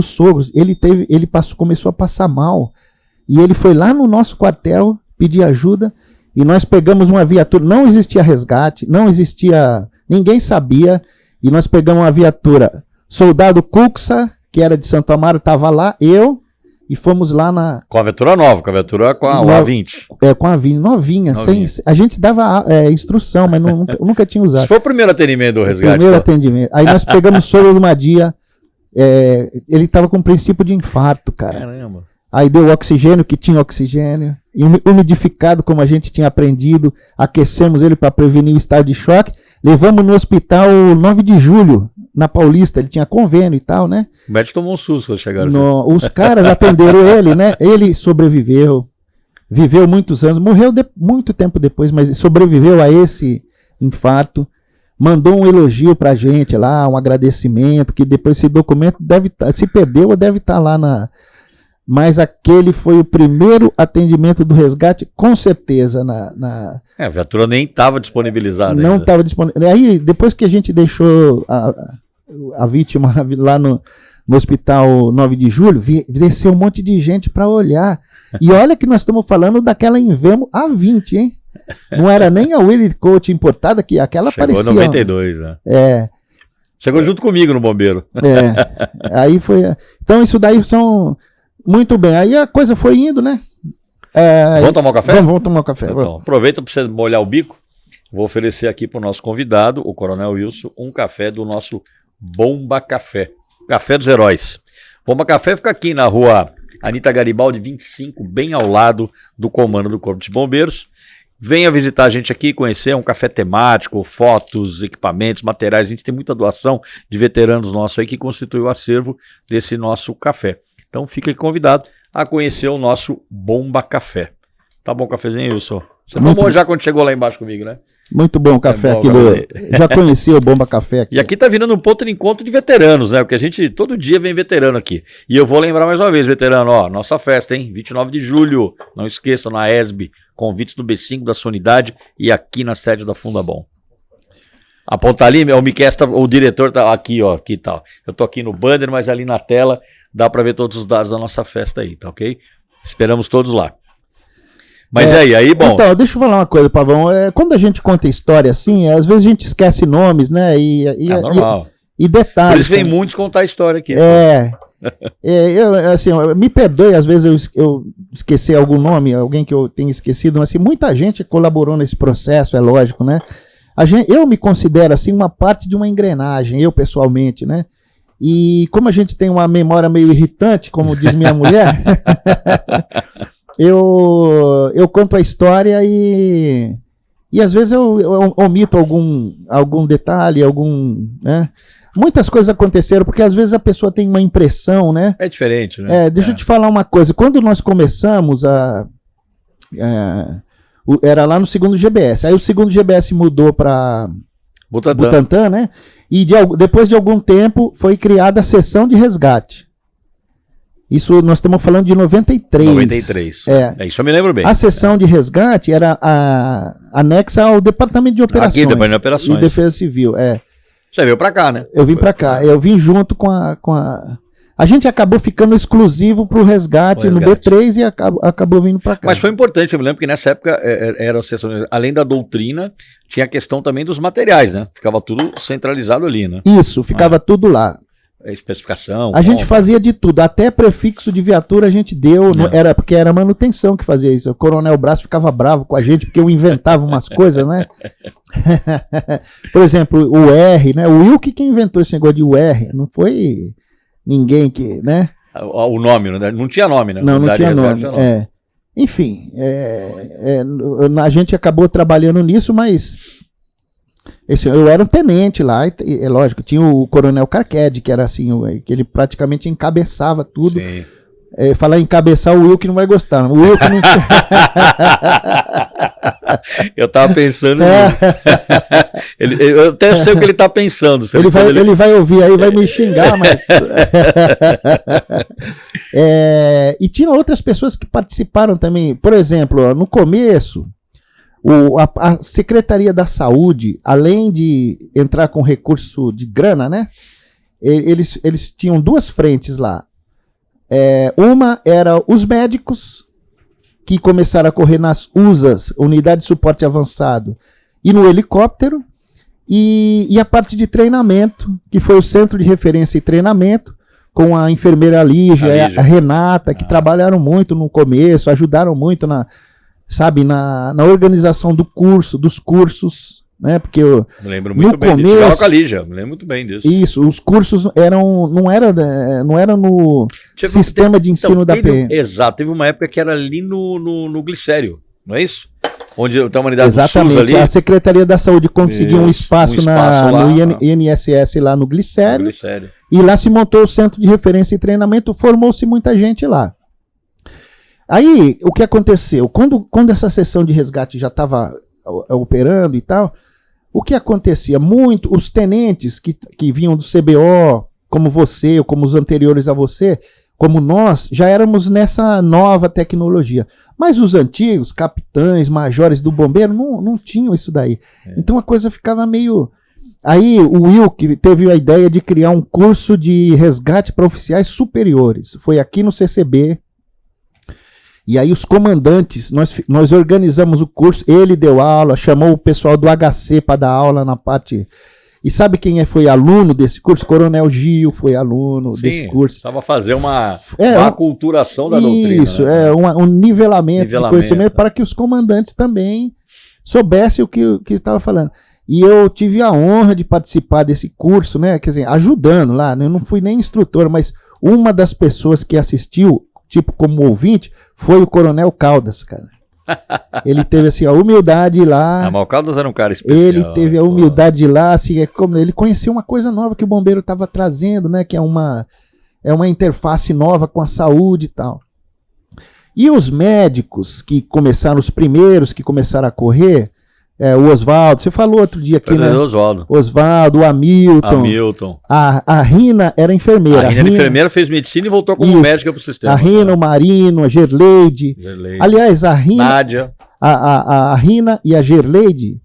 sogros. Começou a passar mal. E ele foi lá no nosso quartel pedir ajuda, e nós pegamos uma viatura, não existia resgate, ninguém sabia, e nós pegamos uma viatura, soldado Cuxa, que era de Santo Amaro, estava lá, e fomos lá com a viatura nova, com a A20. Com a A20, novinha. A gente dava instrução, mas nunca tinha usado. Isso foi o primeiro atendimento do resgate. Primeiro atendimento. Aí nós pegamos o sogro do Madia, ele estava com princípio de infarto, cara. Caramba. Aí deu oxigênio, que tinha oxigênio, umidificado, como a gente tinha aprendido, aquecemos ele para prevenir o estado de choque, levamos no hospital 9 de julho, na Paulista, ele tinha convênio e tal, né? O médico tomou um susto quando chegaram. Os caras atenderam ele, né? Ele sobreviveu, viveu muitos anos, morreu muito tempo depois, mas sobreviveu a esse infarto, mandou um elogio pra gente lá, um agradecimento, que depois esse documento se perdeu ou deve estar lá Mas aquele foi o primeiro atendimento do resgate, com certeza. A viatura nem estava disponibilizada. Não estava disponibilizada. Aí, depois que a gente deixou a vítima lá no hospital 9 de julho, desceu um monte de gente para olhar. E olha que nós estamos falando daquela Invemo A20, hein? Não era nem a Willy Coach importada, que aquela chegou parecia... Chegou em 92, né? Chegou junto comigo no bombeiro. Aí foi. Então, isso daí são. Muito bem. Aí a coisa foi indo, né? Vamos tomar um café? Vamos tomar um café. Então, aproveita para você molhar o bico. Vou oferecer aqui para o nosso convidado, o Coronel Wilson, um café do nosso Bomba Café. Café dos Heróis. Bomba Café fica aqui na rua Anita Garibaldi 25, bem ao lado do comando do Corpo de Bombeiros. Venha visitar a gente aqui, conhecer um café temático, fotos, equipamentos, materiais. A gente tem muita doação de veteranos nossos aí que constitui o acervo desse nosso café. Então fica convidado a conhecer o nosso Bomba Café. Tá bom o cafezinho, Wilson? Você tomou já quando chegou lá embaixo comigo, né? Muito bom o café aqui. Já conheci o Bomba Café aqui. E aqui tá virando um ponto de encontro de veteranos, né? Porque a gente todo dia vem veterano aqui. E eu vou lembrar mais uma vez, veterano, ó, nossa festa, hein? 29 de julho, não esqueça, na ESB, convites do B5 da sua unidade e aqui na sede da Fundabom. Aponta ali, o Miquel, o diretor tá aqui, ó, aqui tal. Eu tô aqui no banner, mas ali na tela dá para ver todos os dados da nossa festa aí, tá ok? Esperamos todos lá. Mas aí, bom. Então, deixa eu falar uma coisa, Pavão. Quando a gente conta história assim, às vezes a gente esquece nomes, né? Normal. E detalhes. Por isso vem muitos contar a história aqui. Me perdoe, às vezes eu esqueci algum nome, alguém que eu tenha esquecido, mas assim, muita gente colaborou nesse processo, é lógico, né? Eu me considero assim uma parte de uma engrenagem, eu pessoalmente, né? E como a gente tem uma memória meio irritante, como diz minha mulher, eu conto a história e às vezes eu omito algum detalhe, né? Muitas coisas aconteceram, porque às vezes a pessoa tem uma impressão, né? É diferente, né? Deixa eu te falar uma coisa. Quando nós começamos era lá no 2º GBS. Aí o 2º GBS mudou para Butantã, né? E depois de algum tempo foi criada a seção de resgate. Isso nós estamos falando de 93. 93. Isso eu me lembro bem. A seção de resgate era anexa ao Departamento de Operações. Aqui, Departamento de Operações. E Defesa Civil, Você veio pra cá, né? Eu vim pra cá. Eu vim junto com a... A gente acabou ficando exclusivo pro resgate no B3 e acabou vindo pra cá. Mas foi importante, eu me lembro que nessa época era a seção, além da doutrina, tinha a questão também dos materiais, né? Ficava tudo centralizado ali, né? Isso, ficava tudo lá. Especificação. A gente fazia de tudo, até prefixo de viatura a gente deu, porque era manutenção que fazia isso. O Coronel Brás ficava bravo com a gente porque eu inventava umas coisas, né? Por exemplo, o R, né? O Wilke que inventou esse negócio de UR, não foi ninguém que, né? O nome, não tinha nome, né? Não tinha nome. Enfim, a gente acabou trabalhando nisso, mas eu era um tenente lá, e é lógico, tinha o Coronel Carqued, que era assim, que ele praticamente encabeçava tudo. Sim. Falar em encabeçar, o Wilke não vai gostar. O Wilke não... Eu tava pensando eu até sei o que ele tá pensando. Ele vai ouvir aí, vai me xingar, mas... E tinha outras pessoas que participaram também. Por exemplo, no começo, a Secretaria da Saúde, além de entrar com recurso de grana, né? Eles tinham duas frentes lá. Uma era os médicos, que começaram a correr nas USAs, Unidade de Suporte Avançado, e no helicóptero, e a parte de treinamento, que foi o Centro de Referência e Treinamento, com a enfermeira Lígia, a Renata, que trabalharam muito no começo, ajudaram muito na organização dos cursos, né? Porque me lembro muito bem disso. Com a Lígia, me lembro muito bem disso. Isso, os cursos não era no sistema de ensino da PM. Exato, teve uma época que era ali no Glicério, não é isso? Onde tem a unidade Exatamente, do SUS ali. A Secretaria da Saúde conseguiu um espaço no INSS lá no Glicério, e lá se montou o Centro de Referência e Treinamento, formou-se muita gente lá. Aí, o que aconteceu? Quando essa seção de resgate já estava operando e tal, o que acontecia? Os tenentes que vinham do CBO, como você, ou como os anteriores a você, como nós, já éramos nessa nova tecnologia. Mas os antigos, capitães, majores do bombeiro, não tinham isso daí. Então a coisa ficava meio... Aí o Wilke teve a ideia de criar um curso de resgate para oficiais superiores. Foi aqui no CCB. E aí os comandantes, nós organizamos o curso, ele deu aula, chamou o pessoal do HC para dar aula na parte... E sabe quem foi aluno desse curso? Coronel Gil foi aluno desse curso. Precisava fazer uma aculturação da doutrina. Isso, né? Um nivelamento de conhecimento para que os comandantes também soubessem o que estava falando. E eu tive a honra de participar desse curso, né? Quer dizer, ajudando lá, né? Eu não fui nem instrutor, mas uma das pessoas que assistiu, tipo como ouvinte, foi o Coronel Caldas, cara. Ele teve assim a humildade lá. Mas o Caldas era um cara especial. Ele teve a humildade lá, assim, como ele conheceu uma coisa nova que o bombeiro estava trazendo, né? Que é uma interface nova com a saúde e tal. E os médicos que começaram, os primeiros que começaram a correr, o Oswaldo, você falou outro dia aqui, né? Oswaldo, o Hamilton. A Rina era enfermeira. A Rina era enfermeira, fez medicina e voltou como médica pro sistema. A Rina, o Marino, a Gerleide. Aliás, a Rina. Nádia. A Rina e a Gerleide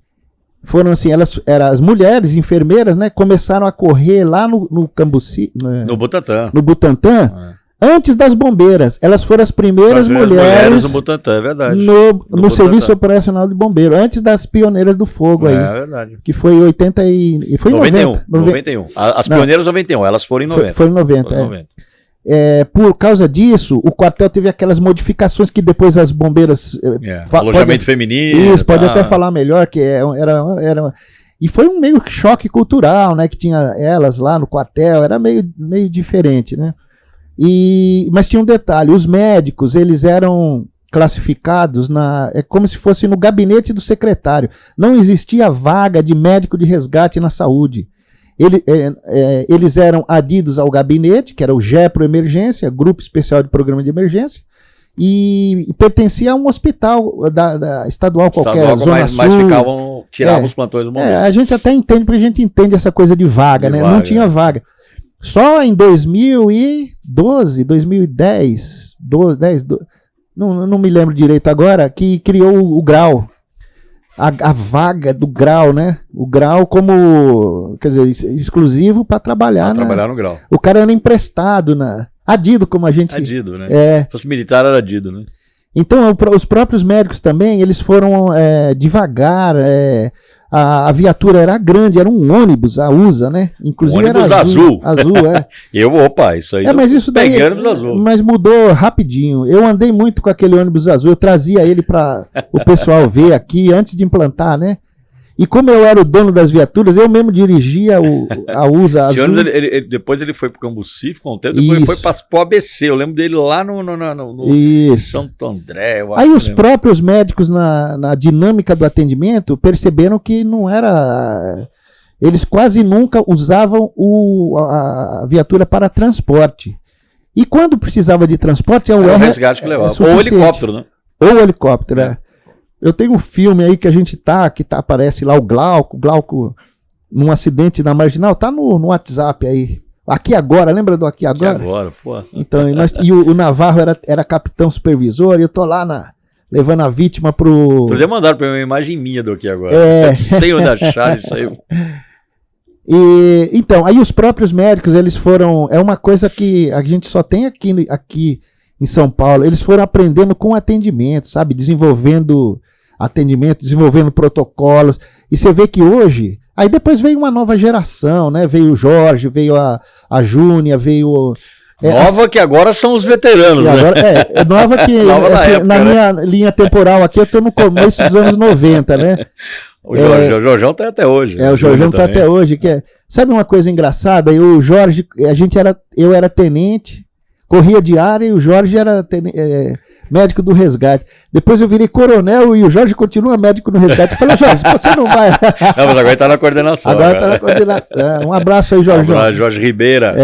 foram assim, elas eram as mulheres enfermeiras, né? Começaram a correr lá no Cambuci. No Butantã. No Butantã. Antes das bombeiras, elas foram as primeiras mulheres no Butantã, é verdade. No Serviço Operacional de Bombeiro, antes das pioneiras do fogo aí. É verdade. Que foi 80 e foi 91. As pioneiras 91, elas foram em 90. Foi em 90. Por causa disso, o quartel teve aquelas modificações que depois as bombeiras... alojamento feminino. Isso, pode até falar melhor, que era e foi um meio choque cultural, né? Que tinha elas lá no quartel, era meio diferente, né? Mas tinha um detalhe, os médicos, eles eram classificados como se fosse no gabinete do secretário. Não existia vaga de médico de resgate na saúde. Eles eram adidos ao gabinete, que era o GEPRO Emergência, Grupo Especial de Programa de Emergência, e pertencia a um hospital da estadual qualquer, Zona Sul. Mas tiravam os plantões do momento. A gente até entende, porque a gente entende essa coisa de vaga, né? Não tinha vaga. Só em 2012, 2010, não me lembro direito agora, que criou o grau, a vaga do grau, né? O grau como, quer dizer, exclusivo para trabalhar. Trabalhar no grau. O cara era emprestado, adido, como a gente... Adido, né? Se fosse militar era adido, né? Então, os próprios médicos também, eles foram devagar, a viatura era grande, era um ônibus, a USA, né? Inclusive ônibus era azul. Azul, Isso aí. Mas isso daí, ônibus azul. Mas mudou rapidinho. Eu andei muito com aquele ônibus azul, eu trazia ele para o pessoal ver aqui antes de implantar, né? E como eu era o dono das viaturas, eu mesmo dirigia a USA azul. Depois ele foi pro Cambuci, ficou um tempo, depois ele foi pro ABC. Eu lembro dele lá no Santo André. Aí os próprios médicos na dinâmica do atendimento perceberam que não era... Eles quase nunca usavam a viatura para transporte. E quando precisava de transporte, o resgate que levava. Ou helicóptero, né? Ou helicóptero, Eu tenho um filme aí que aparece lá o Glauco num acidente na Marginal, tá no WhatsApp aí. Aqui Agora, lembra do Aqui Agora? Aqui Agora, pô. Então, o Navarro era capitão supervisor, e eu tô lá levando a vítima pro... Podia mandar pra mim uma imagem minha do Aqui Agora. Sem o da chave, saiu. Então, aí os próprios médicos, eles foram... É uma coisa que a gente só tem aqui em São Paulo. Eles foram aprendendo com atendimento, sabe? Desenvolvendo atendimento, desenvolvendo protocolos. E você vê que hoje... Aí depois veio uma nova geração, né? Veio o Jorge, veio a Júnia, veio... Nova que agora são os veteranos, né? Agora, nova que na minha linha temporal aqui eu tô no começo dos anos 90, né? O Jorjão tá até hoje. O Jorjão tá até hoje. Sabe uma coisa engraçada? O Jorge, eu era tenente, corria de área, e o Jorge era médico do resgate. Depois eu virei coronel e o Jorge continua médico no resgate. Eu falei, Jorge, você não vai... Não, mas agora ele tá na coordenação. Agora tá na coordenação. Um abraço aí, Jorge. Um abraço, Jorge Ribeira.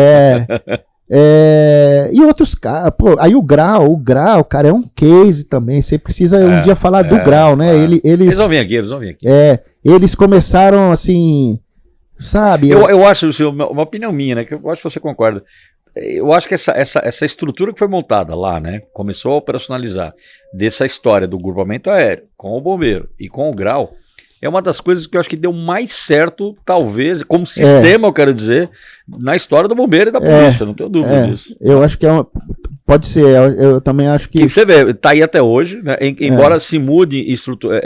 E outros caras, aí o grau, cara, é um case também. Você precisa um dia falar do grau, né? Eles vão vir aqui. Eles começaram assim, sabe? Eu acho, uma opinião minha, né? Que eu acho que você concorda. Eu acho que essa estrutura que foi montada lá, né? Começou a operacionalizar dessa história do grupamento aéreo com o bombeiro e com o grau. É uma das coisas que eu acho que deu mais certo, talvez, como sistema, eu quero dizer, na história do bombeiro e da polícia, não tenho dúvida disso. Eu acho que Pode ser, eu também acho que... Que você vê, tá aí até hoje, né? Embora se mude estrutura,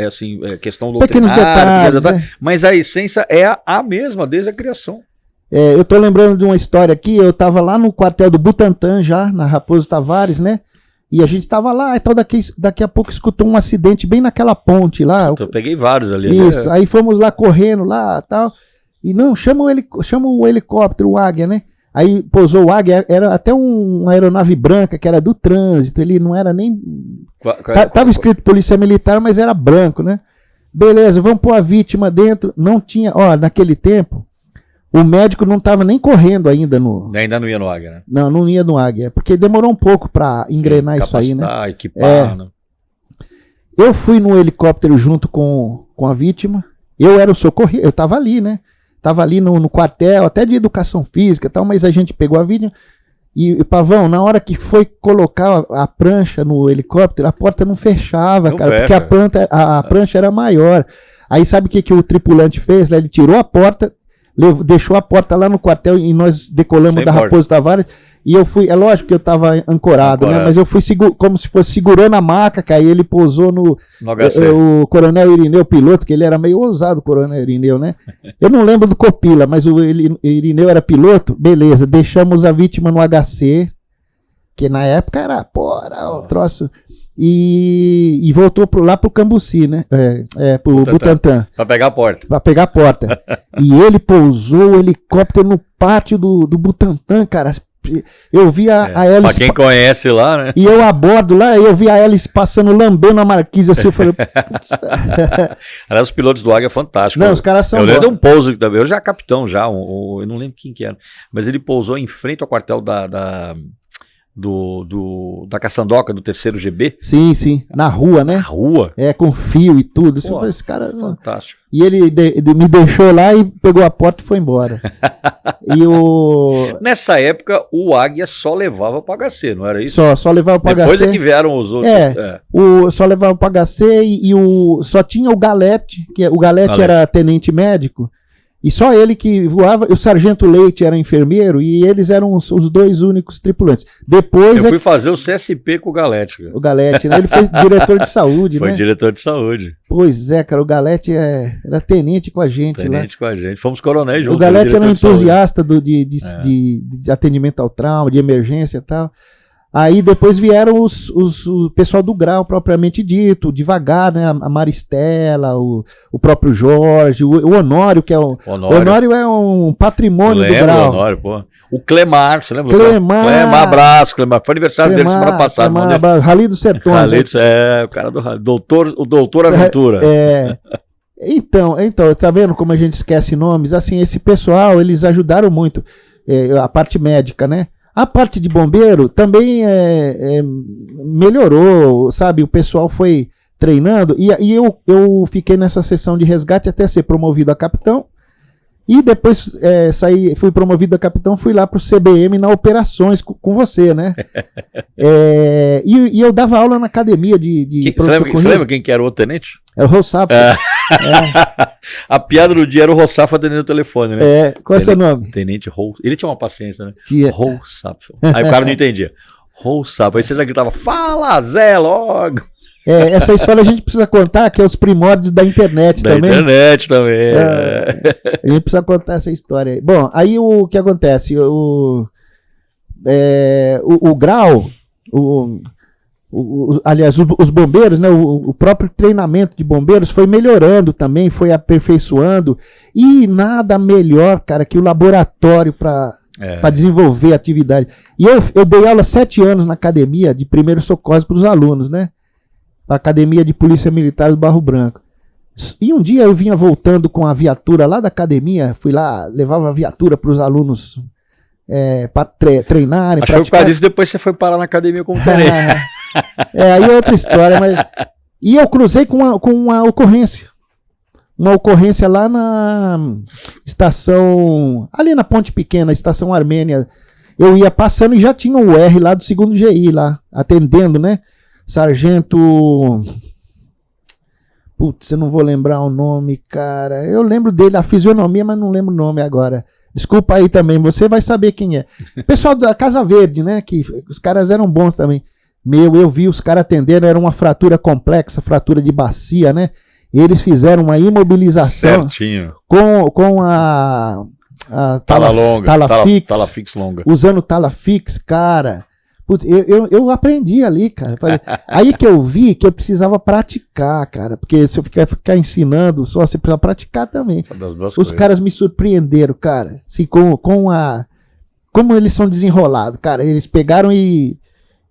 questão pequenos detalhes, mas a essência é a mesma desde a criação. Eu tô lembrando de uma história aqui, eu tava lá no quartel do Butantã já, na Raposo Tavares, né? E a gente tava lá, então daqui a pouco escutou um acidente bem naquela ponte lá. Eu peguei vários ali. Isso, aí fomos lá correndo lá tal. E não, chama o helicóptero, o Águia, né? Aí pousou o Águia, era até uma aeronave branca, que era do trânsito, ele não era nem... Tava escrito Polícia Militar, mas era branco, né? Beleza, vamos pôr a vítima dentro. Não tinha, naquele tempo, o médico não tava nem correndo ainda no... Ainda não ia no Águia, né? Não ia no Águia, porque demorou um pouco para engrenar isso aí, né? Equipar, né? Eu fui no helicóptero junto com a vítima, eu era o socorrido, eu tava ali, né? Tava ali no quartel, até de educação física e tal, mas a gente pegou a vídeo e, Pavão, na hora que foi colocar a prancha no helicóptero, a porta não fechava, não cara, fecha. Porque a prancha era maior. Aí sabe o que o tripulante fez? Ele tirou a porta, deixou a porta lá no quartel e nós decolamos da Raposo Tavares. E eu fui, é lógico que eu tava ancorado, né? Mas eu fui como se fosse segurando a maca, cara, e ele pousou no o Coronel Irineu, piloto, que ele era meio ousado, o Coronel Irineu, né? Eu não lembro do Copila, mas o Irineu era piloto, beleza, deixamos a vítima no HC, que na época era o troço, e voltou lá pro Cambuci, né? Pro Butantã. Pra pegar a porta. E ele pousou o helicóptero no pátio do Butantã, cara. Eu vi a hélice... Pra quem conhece lá, né? E eu a bordo lá, eu vi a hélice passando, lambendo a marquise assim, eu falei... Aliás, os pilotos do Águia é fantástico. Não, os caras são... Eu lembro de um pouso também, eu já capitão já, eu não lembro quem que era, mas ele pousou em frente ao quartel da Caçandoca, do 3º GB. Sim, na rua, né? Na rua. Com fio e tudo. Pô, esse cara... Fantástico. E ele me deixou lá e pegou a porta e foi embora. Nessa época, o Águia só levava para o HC, não era isso? Só levava para o HC. Depois é que vieram os outros. Só levava para o HC só tinha o Galete, o Galete era tenente médico. E só ele que voava, o Sargento Leite era enfermeiro e eles eram os dois únicos tripulantes. Depois eu fui fazer o CSP com o Galete. Cara. O Galete, né? Ele foi diretor de saúde, né? Foi diretor de saúde. Pois é, cara, o Galete era tenente com a gente lá. Tenente com a gente, fomos coronéis juntos. O Galete era um entusiasta de atendimento ao trauma, de emergência e tal. Aí depois vieram o pessoal do Grau, propriamente dito, devagar, né? A Maristela, o próprio Jorge, o Honório, que é o Honório é um patrimônio do Grau. Honório, pô. O Clemar, você lembra? Clemar, abraço, Clemar. Foi aniversário dele semana passada. Rally dos Sertões. O cara do Rally. O doutor Aventura. Então, tá vendo como a gente esquece nomes? Assim, esse pessoal, eles ajudaram muito. A parte médica, né? A parte de bombeiro também melhorou, sabe? O pessoal foi treinando e eu fiquei nessa sessão de resgate até ser promovido a capitão. E depois fui promovido a capitão, fui lá para o CBM na operações com você, né? E eu dava aula na academia de Você lembra quem que era o outro tenente? É o Rossafa. A piada do dia era o Rossafa atendendo o telefone, né? Qual é o seu nome? Tenente Rossafa. Ele tinha uma paciência, né? Rossafa. Aí o cara não entendia. Rossafa. Aí você já gritava, fala Zé logo. Essa história a gente precisa contar, que é os primórdios da internet também. Da internet também. A gente precisa contar essa história aí. Bom, aí o que acontece? O Grau, aliás, os bombeiros, né, o próprio treinamento de bombeiros foi melhorando também, foi aperfeiçoando. E nada melhor, cara, que o laboratório para desenvolver a atividade. E eu dei aula 7 anos na academia de primeiros socorros para os alunos, né? A Academia de Polícia Militar do Barro Branco. E um dia eu vinha voltando com a viatura lá da academia, fui lá, levava a viatura para os alunos para treinarem. Achou que por causa disso depois você foi parar na academia como tenente. Aí é outra história, mas... E eu cruzei com uma ocorrência. Uma ocorrência lá na estação, ali na Ponte Pequena, estação Armênia. Eu ia passando e já tinha o R lá do 2º GI lá, atendendo, né? Sargento... Putz, eu não vou lembrar o nome, cara. Eu lembro dele, a fisionomia, mas não lembro o nome agora. Desculpa aí também, você vai saber quem é. Pessoal da Casa Verde, né? Que os caras eram bons também. Eu vi os caras atendendo, era uma fratura complexa, fratura de bacia, né? Eles fizeram uma imobilização certinho. com a Talafix longa. Usando Talafix, cara. Putz, eu aprendi ali, cara. Aí que eu vi que eu precisava praticar, cara. Porque se eu ficar ensinando só, você precisa praticar também. Os caras me surpreenderam, cara. Assim, como eles são desenrolados, cara. Eles pegaram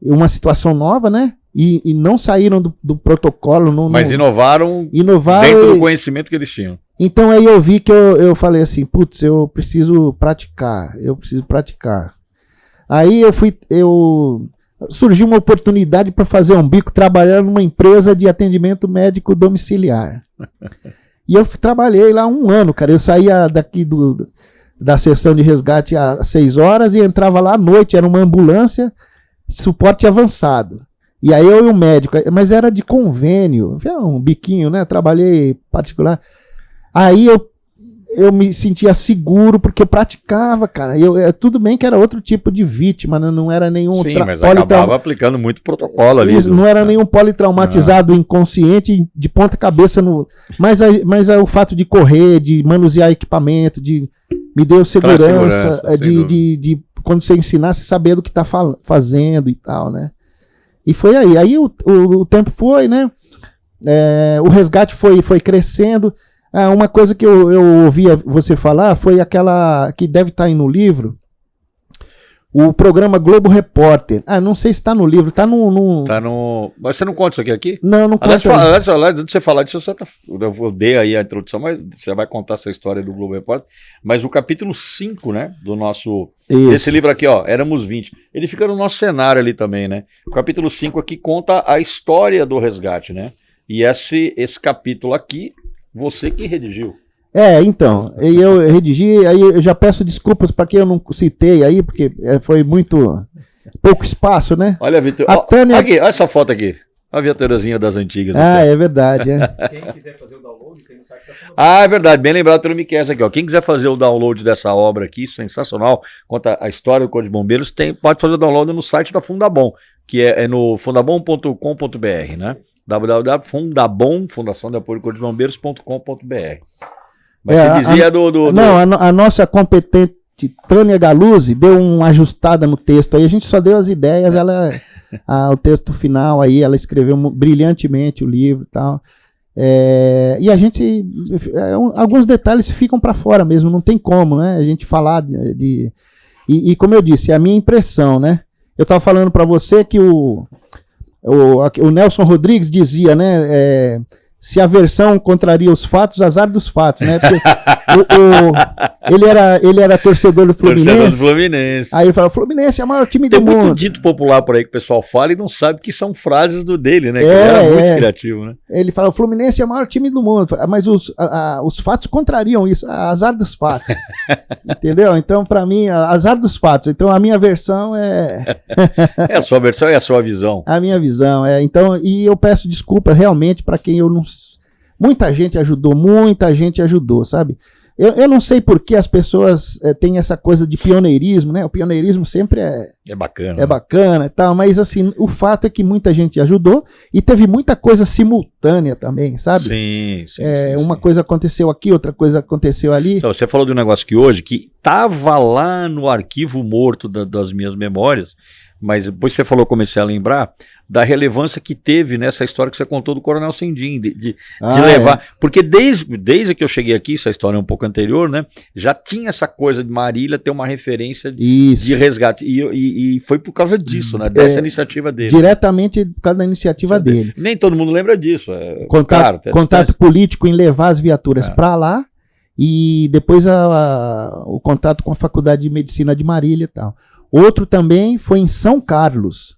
uma situação nova, né? E não saíram do protocolo. Mas inovaram dentro do conhecimento que eles tinham. Então aí eu vi que eu falei assim, putz, eu preciso praticar. Aí surgiu uma oportunidade para fazer um bico trabalhando numa empresa de atendimento médico domiciliar. E eu trabalhei lá 1 ano, cara. Eu saía daqui da sessão de resgate às 6 horas e entrava lá à noite, era uma ambulância, suporte avançado. E aí eu e o médico, mas era de convênio, um biquinho, né? Trabalhei particular. Aí eu me sentia seguro porque eu praticava, cara. Tudo bem que era outro tipo de vítima, né? Não era nenhum... Sim, mas acabava aplicando muito protocolo ali. Não era nenhum politraumatizado inconsciente de ponta cabeça. Mas o fato de correr, de manusear equipamento, me deu segurança de quando você ensinar, você saber do que está fazendo e tal, né? E foi aí. Aí o tempo foi, né? O resgate foi crescendo. Uma coisa que eu ouvia você falar foi aquela que deve estar aí no livro, o programa Globo Repórter. Não sei se está no livro, está no... Mas você não conta isso aqui? Não conta. Antes de você falar disso, eu dei aí a introdução, mas você vai contar essa história do Globo Repórter. Mas o capítulo 5, né, do nosso... Esse livro aqui, ó, Éramos 20. Ele fica no nosso cenário ali também, né? O capítulo 5 aqui conta a história do resgate, né? E esse capítulo aqui... Você que redigiu. Então, eu redigi, aí eu já peço desculpas para quem eu não citei aí, porque foi muito pouco espaço, né? Olha, Vitor, Tânia... olha essa foto aqui. A viaturezinha das antigas. É verdade. Quem quiser fazer o download, tem no site da Fundabom. É verdade, bem lembrado pelo Miquel aqui, ó. Quem quiser fazer o download dessa obra aqui, sensacional, conta a história do Corpo de Bombeiros, pode fazer o download no site da Fundabom, que é no fundabom.com.br, né? www.fundabom, Fundação de Apoio ao Corpo de Bombeiros.com.br. Mas você dizia Não, a nossa competente Tânia Galuzzi deu uma ajustada no texto aí, a gente só deu as ideias, o texto final aí, ela escreveu brilhantemente o livro e tal. E a gente, alguns detalhes ficam para fora mesmo, não tem como, né? A gente falar e como eu disse, é a minha impressão, né? Eu estava falando para você que o Nelson Rodrigues dizia, né? Se a versão contraria os fatos, azar dos fatos, né? Porque ele era torcedor do Fluminense. Torcedor do Fluminense. Aí ele falou: Fluminense é o maior time do mundo. Tem muito dito popular por aí que o pessoal fala e não sabe que são frases dele, né? Que ele era muito criativo, né? Ele fala: o Fluminense é o maior time do mundo. Mas os fatos contrariam isso. Azar dos fatos. Entendeu? Então, para mim, azar dos fatos. Então, a minha versão é... a sua versão e a sua visão. A minha visão, Então, e eu peço desculpa realmente para quem eu não... Muita gente ajudou, sabe? Eu não sei por que as pessoas têm essa coisa de pioneirismo, né? O pioneirismo sempre é bacana. É bacana e tal, mas assim, o fato é que muita gente ajudou e teve muita coisa simultânea também, sabe? Sim. Uma coisa aconteceu aqui, outra coisa aconteceu ali. Então, você falou de um negócio que hoje, que tava lá no arquivo morto das minhas memórias, mas depois você falou, comecei a lembrar da relevância que teve nessa história que você contou do Coronel Sendim, de levar... Porque desde que eu cheguei aqui, essa história é um pouco anterior, né? Já tinha essa coisa de Marília ter uma referência de resgate. E foi por causa disso, né? Dessa iniciativa dele. Diretamente por causa da iniciativa dele. Nem todo mundo lembra disso. Contato político em levar as viaturas para lá e depois o contato com a Faculdade de Medicina de Marília e tal. Outro também foi em São Carlos.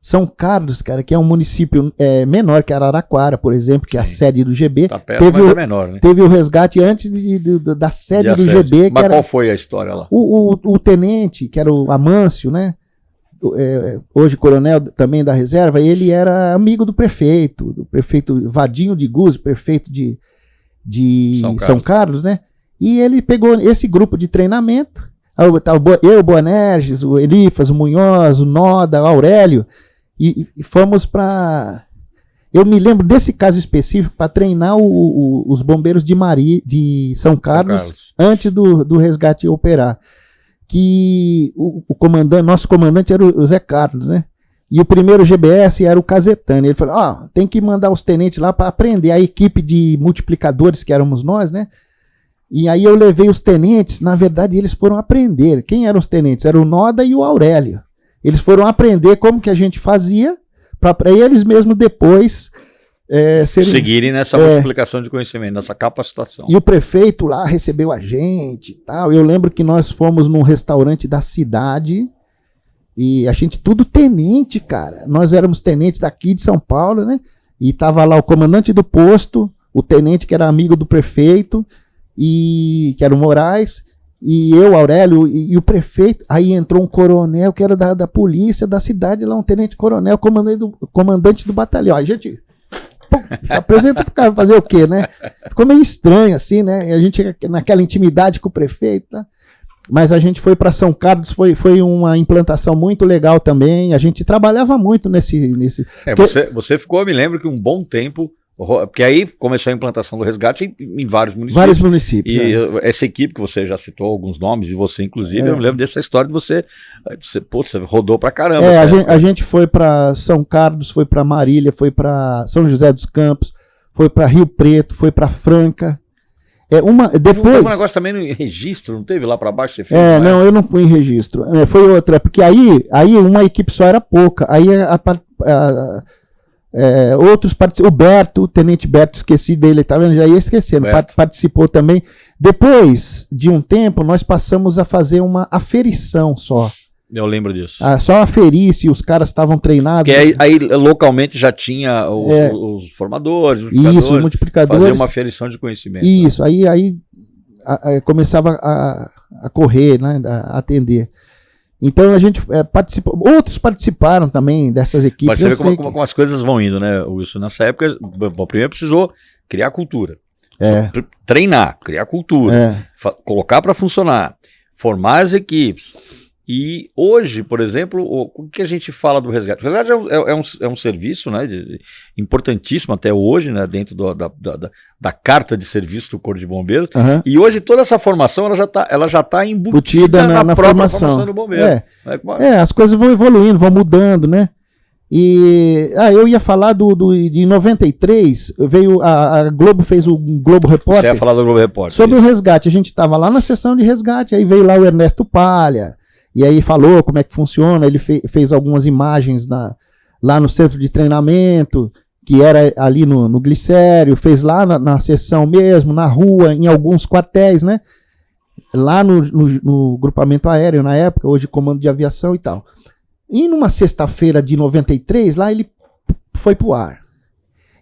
São Carlos, cara, que é um município menor que Araraquara, por exemplo, que é a sede do GB. Tá perto, mas é menor, né? Teve o resgate antes da sede do GB. Mas qual foi a história lá? O tenente, que era o Amâncio, né? Hoje coronel também da reserva, ele era amigo do prefeito Vadinho de Guzzi, prefeito de São Carlos, né? E ele pegou esse grupo de treinamento, eu, o Boanerges, o Elifas, o Munhoz, o Noda, o Aurélio, e fomos para... Eu me lembro desse caso específico para treinar os bombeiros de São Carlos, antes do resgate operar. Que nosso comandante era o Zé Carlos, né? E o primeiro GBS era o Casetani. Ele falou, tem que mandar os tenentes lá para aprender. A equipe de multiplicadores, que éramos nós, né? E aí eu levei os tenentes, na verdade eles foram aprender. Quem eram os tenentes? Era o Noda e o Aurélio. Eles foram aprender como que a gente fazia, para eles mesmos depois seguirem nessa multiplicação de conhecimento, nessa capacitação. E o prefeito lá recebeu a gente e tal. Eu lembro que nós fomos num restaurante da cidade e a gente tudo tenente, cara. Nós éramos tenentes daqui de São Paulo, né? E tava lá o comandante do posto, o tenente que era amigo do prefeito, que era o Moraes, e eu, Aurélio, e o prefeito. Aí entrou um coronel que era da polícia da cidade lá, um tenente-coronel, comandante do batalhão. A gente... se apresenta pro cara fazer o quê, né? Ficou meio estranho assim, né? E a gente naquela intimidade com o prefeito, tá? Mas a gente foi para São Carlos, foi uma implantação muito legal também. A gente trabalhava muito nesse... Você ficou, eu me lembro que um bom tempo, porque aí começou a implantação do resgate em vários municípios. Vários municípios. E essa equipe que você já citou alguns nomes, e você inclusive, eu me lembro dessa história de você rodou pra caramba. A gente foi para São Carlos, foi para Marília, foi para São José dos Campos, foi para Rio Preto, foi para Franca. Depois... Teve um negócio também no registro, não teve lá para baixo? Você fez, não, eu não fui em registro. Foi outra, porque aí uma equipe só era pouca. Aí outros participaram. O Berto, o tenente Berto, esqueci dele, tá vendo? Já ia esquecendo, participou também. Depois de um tempo, nós passamos a fazer uma aferição só. Eu lembro disso. Só aferir se os caras estavam treinados. Que aí localmente já tinha os formadores, os multiplicadores. Fazer uma aferição de conhecimento. Isso, aí começava a correr, né, a atender. Então a gente participou, outros participaram também dessas equipes. Mas você vê como as coisas vão indo, né, Wilson? Nessa época, primeiro precisou criar cultura. Treinar, criar cultura, colocar para funcionar, formar as equipes. E hoje, por exemplo, o que a gente fala do resgate? O resgate é um serviço, né, importantíssimo até hoje, né, dentro da carta de serviço do Corpo de Bombeiros. Uhum. E hoje toda essa formação ela já tá embutida na própria formação do bombeiro. As coisas vão evoluindo, vão mudando, né? E eu ia falar de 93, veio a Globo, fez o Globo Repórter. Você ia falar do Globo Repórter. Sobre o resgate. A gente estava lá na sessão de resgate, aí veio lá o Ernesto Palha. E aí falou como é que funciona, ele fez algumas imagens lá no centro de treinamento, que era ali no Glicério, fez lá na sessão mesmo, na rua, em alguns quartéis, né? Lá no grupamento aéreo na época, hoje comando de aviação e tal. E numa sexta-feira de 93, lá ele foi pro ar.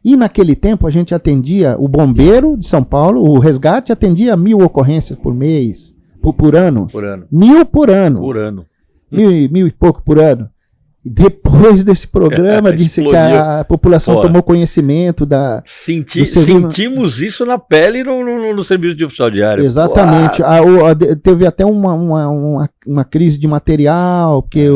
E naquele tempo a gente atendia, o bombeiro de São Paulo, o resgate atendia 1.000 ocorrências por mês. Por ano? Por ano. 1.000 por ano. Por ano. 1.000 e pouco por ano. E depois desse programa, disse que a população tomou conhecimento sentimos isso na pele no serviço de oficial diário. Exatamente. Teve até uma crise de material, porque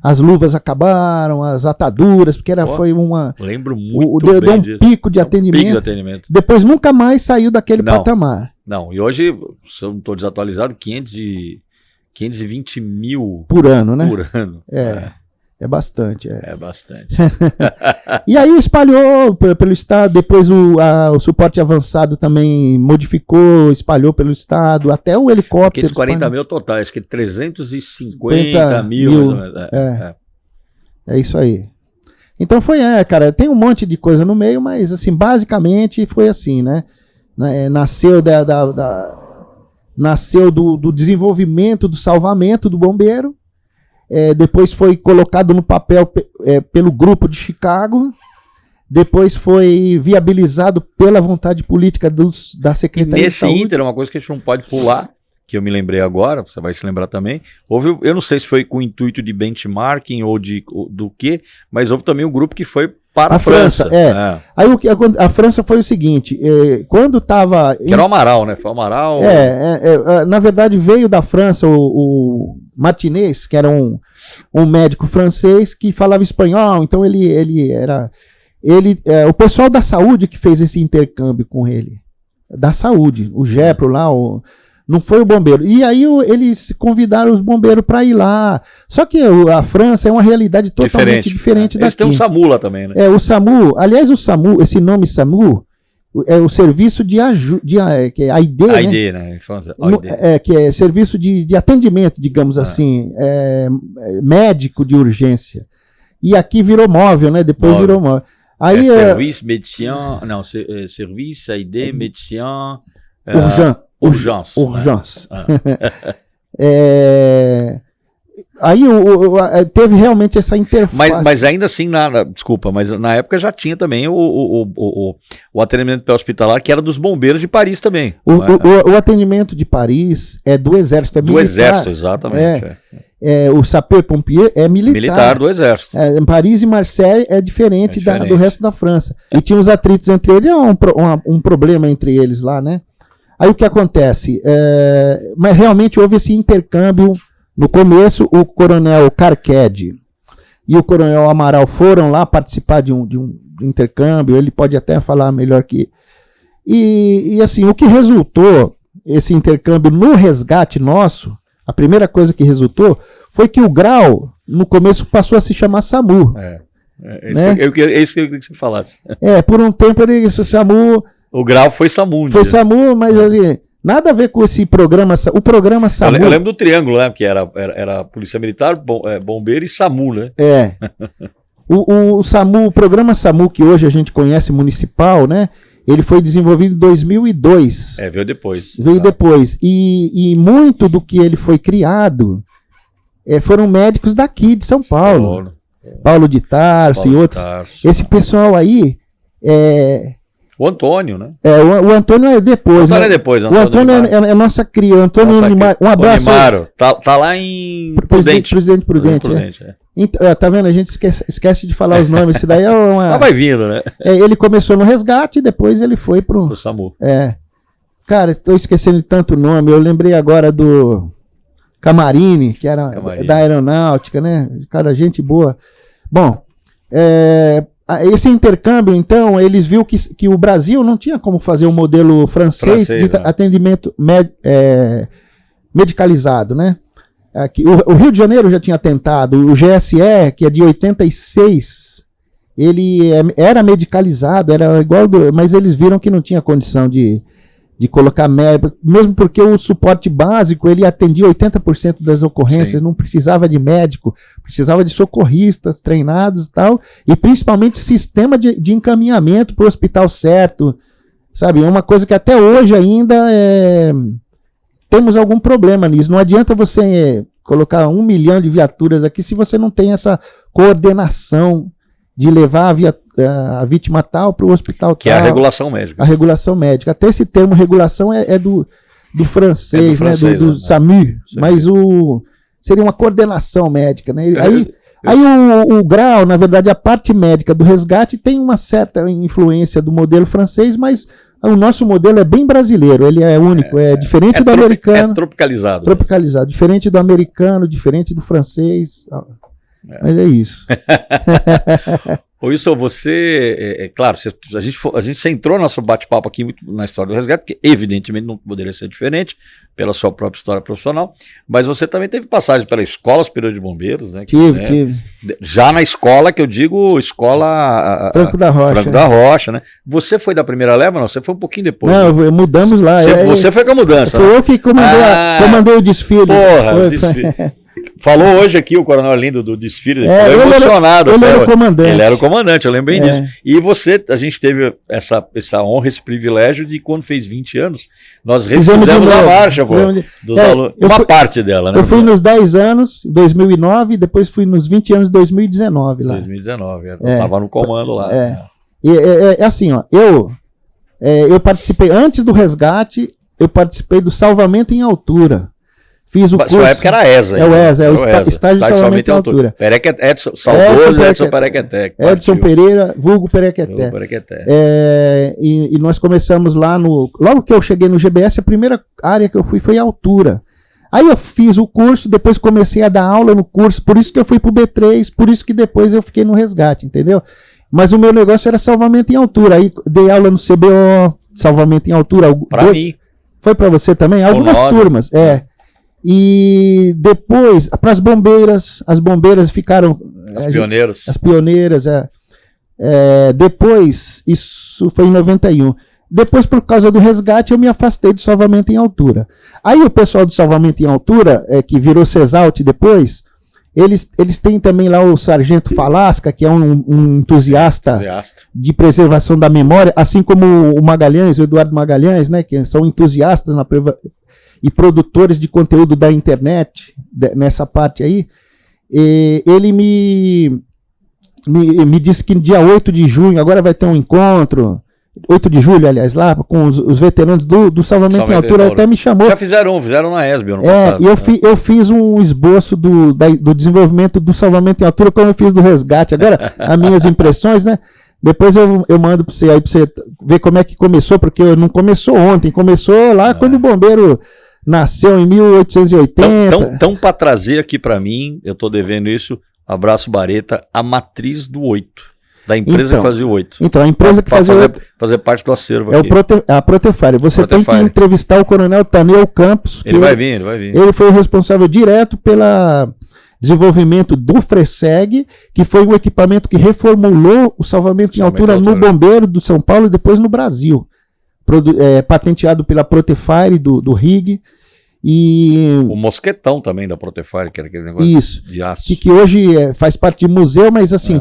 as luvas acabaram, as ataduras, porque foi uma... Lembro muito bem deu um disso. Pico de atendimento. Depois nunca mais saiu daquele patamar. Não, e hoje, se eu não estou desatualizado, 520 mil por ano, né? Por ano. É bastante. É bastante. E aí espalhou pelo estado, depois o suporte avançado também modificou, espalhou pelo estado, até o helicóptero. Aqueles 40 mil totais, acho que 350 mil. Mais ou menos. É isso aí. Então cara, tem um monte de coisa no meio, mas assim, basicamente foi assim, né? Nasceu nasceu do desenvolvimento, do salvamento do bombeiro. Depois foi colocado no papel pelo grupo de Chicago, depois foi viabilizado pela vontade política da Secretaria de Saúde. Nesse ínter, uma coisa que a gente não pode pular, que eu me lembrei agora, você vai se lembrar também, houve, eu não sei se foi com o intuito de benchmarking ou do que, mas houve também um grupo que foi para a França. Aí a França foi o seguinte, quando estava... Que era o Amaral, né? Foi o Amaral... na verdade veio da França o Martinez, que era um médico francês que falava espanhol, então ele era... o pessoal da saúde que fez esse intercâmbio com ele, da saúde, o Gepro lá, não foi o bombeiro. E aí eles convidaram os bombeiros para ir lá. Só que a França é uma realidade totalmente diferente daqui. Eles têm um SAMU lá também, né? O SAMU, aliás, o SAMU, esse nome SAMU, é o serviço de ajuda, que é AID, né? AID, né? Que é serviço de atendimento, digamos assim, médico de urgência. E aqui virou móvel, né? Depois virou móvel. Aí, serviço, médecin, não, serviço, AID, médecin... Urgence. Aí teve realmente essa interface. Mas ainda assim, desculpa, mas na época já tinha também o atendimento pré-hospitalar, que era dos bombeiros de Paris também. O atendimento de Paris é do Exército, é militar. Do Exército, exatamente. O sapeur-pompier é militar. Militar do Exército. Paris e Marseille é diferente, do resto da França. E tinha os atritos entre eles, um problema entre eles lá, né? Aí o que acontece? Mas realmente houve esse intercâmbio. No começo, o coronel Carquede e o coronel Amaral foram lá participar de um intercâmbio. Ele pode até falar melhor que... E assim, o que resultou, esse intercâmbio no resgate nosso, a primeira coisa que resultou foi que o grau, no começo, passou a se chamar SAMU. É isso que eu queria que você falasse. Por um tempo, SAMU... O grau foi SAMU. Foi SAMU, mas assim, nada a ver com esse programa. O programa SAMU. Eu lembro do triângulo, né? Que era Polícia Militar, Bombeiro e SAMU, né? O SAMU, o programa SAMU, que hoje a gente conhece municipal, né? Ele foi desenvolvido em 2002. Veio depois. Depois. E muito do que ele foi criado foram médicos daqui de São Paulo. Paulo de Tarso e outros. Esse pessoal aí o Antônio, né? O Antônio é depois. O Antônio é depois. O Antônio é nossa criança. Antônio Unimar, um abraço. Tá lá em Presidente Prudente. Então, tá vendo? A gente esquece de falar os nomes. Isso daí é uma... vai vindo, né? Ele começou no resgate e depois ele foi pro SAMU. Cara, estou esquecendo de tanto nome. Eu lembrei agora do Camarini, que era da aeronáutica, né? Cara, gente boa. Bom, esse intercâmbio, então, eles viram que o Brasil não tinha como fazer um modelo francês de atendimento medicalizado, né? O Rio de Janeiro já tinha tentado, o GSE, que é de 86, ele era medicalizado, era igual, mas eles viram que não tinha condição de colocar médico, mesmo porque o suporte básico, ele atendia 80% das ocorrências, não precisava de médico, precisava de socorristas treinados e tal, e principalmente sistema de encaminhamento para o hospital certo, sabe? É uma coisa que até hoje ainda temos algum problema nisso. Não adianta você colocar 1 milhão de viaturas aqui se você não tem essa coordenação de levar a vítima tal para o hospital tal. Que é a regulação médica. A regulação médica. Até esse termo regulação é do francês, né? Do SAMU. Mas seria uma coordenação médica, né? Aí o grau, na verdade, a parte médica do resgate tem uma certa influência do modelo francês, mas o nosso modelo é bem brasileiro, ele é único, é diferente do americano. É tropicalizado. Tropicalizado, diferente do americano, diferente do francês. Mas é isso. Wilson, você, claro, a gente entrou no nosso bate-papo aqui muito na história do resgate, porque evidentemente não poderia ser diferente, pela sua própria história profissional, mas você também teve passagem pela Escola Superior de Bombeiros, né? Tive. Já na escola, que eu digo, escola... Franco da Rocha. Franco da Rocha, né? Você foi da primeira leva, não? Você foi um pouquinho depois. Não, né? Mudamos lá. Você foi com a mudança. Foi eu que comandei o desfile. Porra, o desfile. Falou hoje aqui o Coronel Lindo do desfile, ele ficou emocionado. Ele era o comandante. Ele era o comandante, eu lembro bem disso. E a gente teve essa honra, esse privilégio de, quando fez 20 anos, nós fizemos a marcha, pô, dos alunos, parte dela, né? Eu fui nos 10 anos, em 2009, e depois fui nos 20 anos de 2019 lá. 2019, eu estava no comando lá. É assim, ó, eu participei antes do resgate. eu participei do salvamento em altura. Fiz o curso. Sua época era ESA. É o ESA, estágio de salvamento em altura. Edson, saudoso Edson Perequetec. Edson Pereira, vulgo Perequetec. E nós começamos lá logo que eu cheguei no GBS, a primeira área que eu fui foi altura. Aí eu fiz o curso, depois comecei a dar aula no curso, por isso que eu fui pro B3, por isso que depois eu fiquei no resgate, entendeu? Mas o meu negócio era salvamento em altura. Aí dei aula no CBO, salvamento em altura. Para mim. Foi para você também? Algumas turmas, E depois, para as bombeiras ficaram... As pioneiras, depois, isso foi em 91. Depois, por causa do resgate, eu me afastei do salvamento em altura. Aí o pessoal do salvamento em altura, que virou CESALT depois, eles têm também lá o Sargento Falasca, que é um entusiasta de preservação da memória, assim como o Magalhães, o Eduardo Magalhães, né, que são entusiastas e produtores de conteúdo da internet, nessa parte aí. Ele me disse que dia 8 de junho, agora vai ter um encontro, 8 de julho, aliás, lá, com os veteranos do salvamento em altura, até me chamou. Já fizeram na ESB ano passado. E eu fiz um esboço do desenvolvimento do salvamento em altura, como eu fiz do resgate. Agora, as minhas impressões, né? Depois eu mando para você aí, para você ver como é que começou, porque não começou ontem, começou lá quando o bombeiro nasceu em 1880. Então para trazer aqui para mim, eu estou devendo isso, abraço Bareta, a matriz do 8. Da empresa que fazia o 8. Então, a empresa que fazia o 8. Fazer parte do acervo aqui. A Protefire. Você tem que entrevistar o Coronel Taneu Campos. Ele vai vir. Ele foi o responsável direto pelo desenvolvimento do FRESEG, que foi um equipamento que reformulou o salvamento em altura no Bombeiro do São Paulo e depois no Brasil. Patenteado pela Protefire do RIG. E o mosquetão também da Protefire, que era aquele negócio de aço. Que hoje faz parte de museu, mas assim,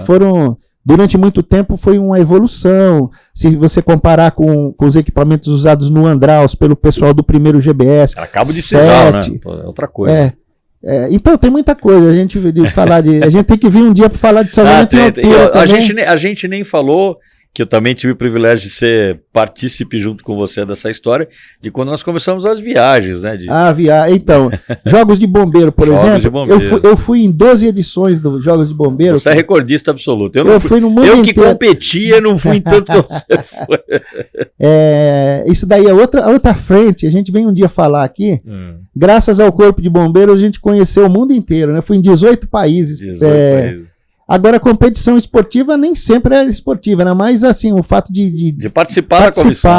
durante muito tempo foi uma evolução. Se você comparar com os equipamentos usados no Andraus pelo pessoal do primeiro GBS. Acabo de cisar, né? É outra coisa. Então tem muita coisa. A gente tem que vir um dia para falar de salvamento em altura. A gente nem falou, que eu também tive o privilégio de ser partícipe junto com você dessa história, de quando nós começamos as viagens, né? Então, Jogos de Bombeiro, por exemplo, eu fui em 12 edições dos Jogos de Bombeiro. Você é recordista absoluto. Eu fui no mundo inteiro. Que competia, não fui em tanto que você foi. Isso daí é outra frente, a gente vem um dia falar aqui, graças ao Corpo de Bombeiros a gente conheceu o mundo inteiro, né? Fui em 18 países. 18 países. Agora, a competição esportiva nem sempre é esportiva, né? Mas, assim, o fato de participar da comissão.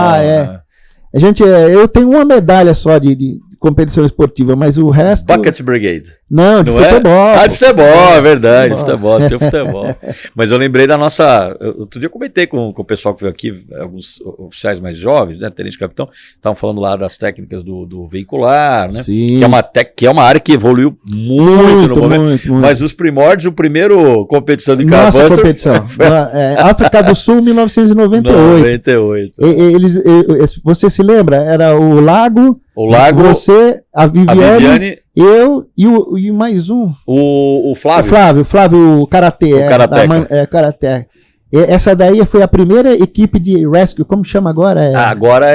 Eu tenho uma medalha só de competição esportiva, mas o resto... Bucket Brigade. Não, de futebol. De futebol, é verdade. Tem futebol. Mas eu lembrei da nossa... Outro dia eu comentei com o pessoal que veio aqui, alguns oficiais mais jovens, né? Tenente capitão, estavam falando lá das técnicas do veicular, né? Sim. Que é uma área que evoluiu muito no momento. Muito. Mas os primórdios, o primeiro competição de Nossa competição. África do Sul, 1998. Você se lembra? Era o Lago... Você, a Viviane, eu e mais um. O Flávio. O Flávio, o Karatê. Karatê. Essa daí foi a primeira equipe de rescue, como chama agora? Agora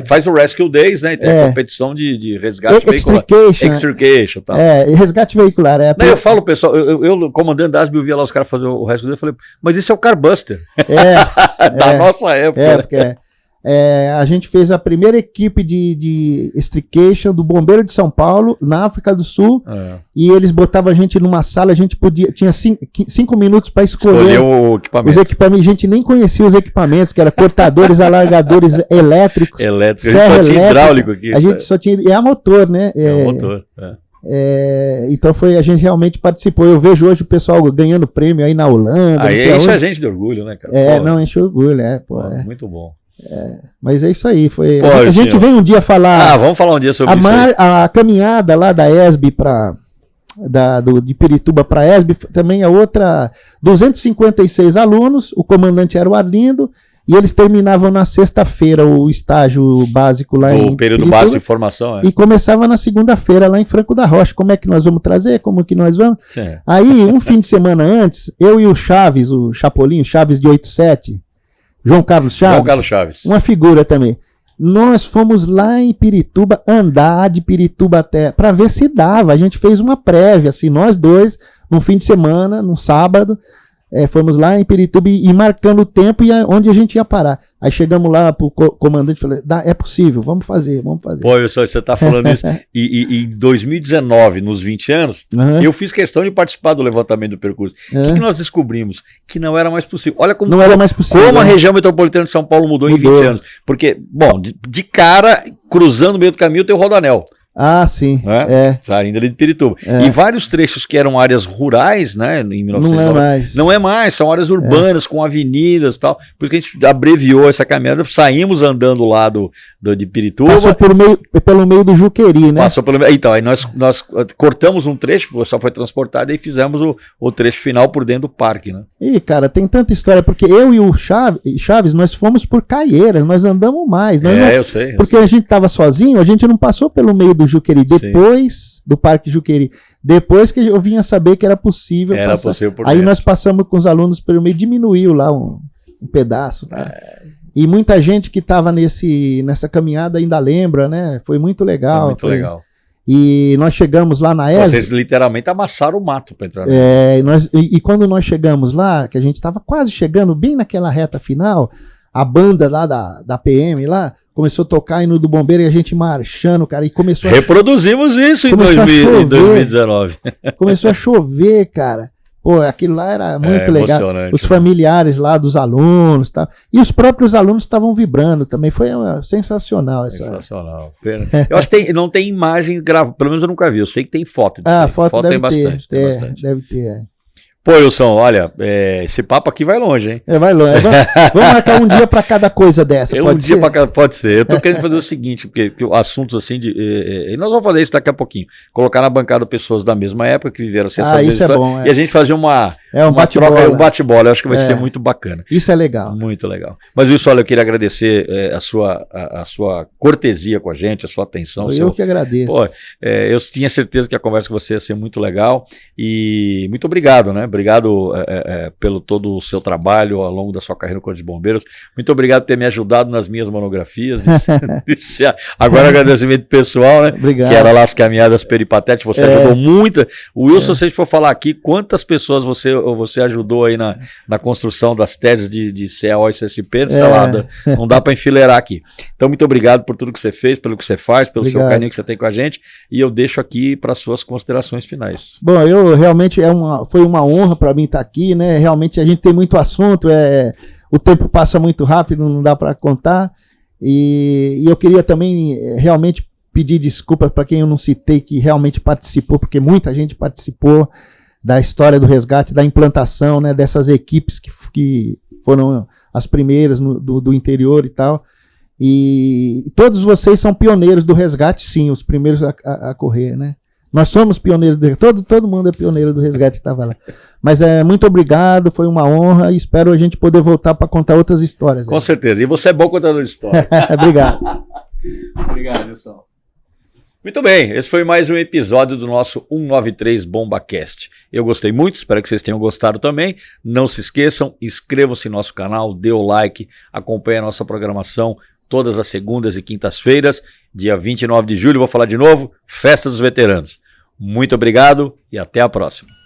faz o Rescue Days, né? Tem a competição de resgate veicular. Extrication. Tal. Resgate veicular. Eu falo, pessoal, eu comandante da ASB, eu via lá os caras fazer o Rescue Day, eu falei, mas isso é o Carbuster. Da nossa época. Porque a gente fez a primeira equipe de extrication do Bombeiro de São Paulo, na África do Sul, e eles botavam a gente numa sala, a gente tinha 5 minutos para escolher os equipamentos. A gente nem conhecia os equipamentos, que eram cortadores, alargadores elétricos. Serra elétrica, tinha hidráulico aqui. A gente só tinha... É a motor, né? Motor, então a gente realmente participou. Eu vejo hoje o pessoal ganhando prêmio aí na Holanda. Enche a gente de orgulho, né, cara? Enche orgulho, muito bom. Mas é isso aí. A gente vem um dia falar. Vamos falar um dia sobre isso. A caminhada lá da ESB de Pirituba para a ESB também é outra. 256 alunos, o comandante era o Arlindo, e eles terminavam na sexta-feira o estágio básico lá em período básico de formação. E começava na segunda-feira lá em Franco da Rocha. Como é que nós vamos trazer? Como que nós vamos? Sim. Aí, um fim de semana antes, eu e o Chaves, o Chapolin, Chaves de 87. João Carlos Chaves, João Carlos Chaves. Uma figura também. Nós fomos lá em Pirituba, andar de Pirituba até, para ver se dava. A gente fez uma prévia, assim, nós dois, num fim de semana, num sábado, fomos lá em Pirituba e marcando o tempo e onde a gente ia parar. Aí chegamos lá pro comandante e falei, é possível, vamos fazer. Pô, Wilson, você tá falando isso. E em 2019, nos 20 anos, eu fiz questão de participar do levantamento do percurso. O que nós descobrimos? Que não era mais possível. Olha como, não era mais possível, como a região metropolitana de São Paulo mudou em 20 anos. Porque, bom, de cara, cruzando o meio do caminho tem o Rodoanel. Ah, sim. Saindo ali de Pirituba. E vários trechos que eram áreas rurais, né, em 1990. Não é mais. Não é mais, são áreas urbanas, com avenidas e tal. Por isso que a gente abreviou essa caminhada, saímos andando lá de Pirituba. Passou pelo meio do Juqueri, né? Passou pelo meio. Então, aí nós cortamos um trecho, só foi transportado, e fizemos o trecho final por dentro do parque, né? Ih, cara, tem tanta história, porque eu e o Chaves, nós fomos por Caieiras, nós andamos mais. Eu sei. Porque a gente tava sozinho, a gente não passou pelo meio do Juqueri, depois do Parque Juqueri. Depois que eu vinha saber que era possível passar. Aí nós passamos com os alunos pelo meio, diminuiu lá um pedaço, tá? E muita gente que estava nessa caminhada ainda lembra, né? Foi muito legal. Foi muito legal. E nós chegamos lá na ESA. Vocês literalmente amassaram o mato para entrar. E quando nós chegamos lá, que a gente estava quase chegando bem naquela reta final, a banda lá da PM lá começou a tocar hino do bombeiro e a gente marchando, cara, e começou Reproduzimos isso em 2019. Começou a chover, cara. Pô, aquilo lá era muito legal. Os familiares lá dos alunos, tá? E os próprios alunos estavam vibrando também. Foi sensacional. Sensacional. Eu acho que não tem imagem gravada, pelo menos eu nunca vi. Eu sei que tem foto. Foto tem bastante. bastante. Deve ter. Pô, Wilson, olha, esse papo aqui vai longe, hein? Vai longe. Vamos marcar um dia para cada coisa dessa, pode ser? Pode ser. Eu tô querendo fazer o seguinte, porque assuntos assim e nós vamos fazer isso daqui a pouquinho. Colocar na bancada pessoas da mesma época que viveram essa mesma isso história, é bom. E a gente fazer um bate-bola. Eu acho que vai ser muito bacana. Isso é legal. Muito legal. Mas isso, olha, eu queria agradecer a sua cortesia com a gente, a sua atenção. Eu que agradeço. Pô, eu tinha certeza que a conversa com você ia ser muito legal e muito obrigado, né? Obrigado pelo todo o seu trabalho ao longo da sua carreira no Corpo de Bombeiros. Muito obrigado por ter me ajudado nas minhas monografias. Agora agradecimento pessoal, né? Obrigado. Que era lá as caminhadas peripatéticas. Você ajudou muito. O Wilson, se a gente for falar aqui, quantas pessoas você ajudou aí na construção das teses de CAO e CSP, não dá para enfileirar aqui. Então, muito obrigado por tudo que você fez, pelo que você faz, pelo seu carinho que você tem com a gente. E eu deixo aqui para suas considerações finais. Bom, eu realmente foi uma honra para mim estar aqui, né? Realmente a gente tem muito assunto, o tempo passa muito rápido, não dá para contar. E eu queria também realmente pedir desculpas para quem eu não citei que realmente participou, porque muita gente participou da história do resgate, da implantação, né, dessas equipes que foram as primeiras do interior e tal. E todos vocês são pioneiros do resgate, sim, os primeiros a correr, né? Nós somos pioneiros do resgate, todo mundo é pioneiro do resgate que estava lá. Mas muito obrigado, foi uma honra e espero a gente poder voltar para contar outras histórias. Com certeza, e você é bom contador de história. Obrigado. Obrigado, Wilson. Muito bem, esse foi mais um episódio do nosso 193 BombaCast. Eu gostei muito, espero que vocês tenham gostado também. Não se esqueçam, inscrevam-se no nosso canal, dê o like, acompanhe a nossa programação todas as segundas e quintas-feiras. Dia 29 de julho, vou falar de novo, Festa dos Veteranos. Muito obrigado e até a próxima.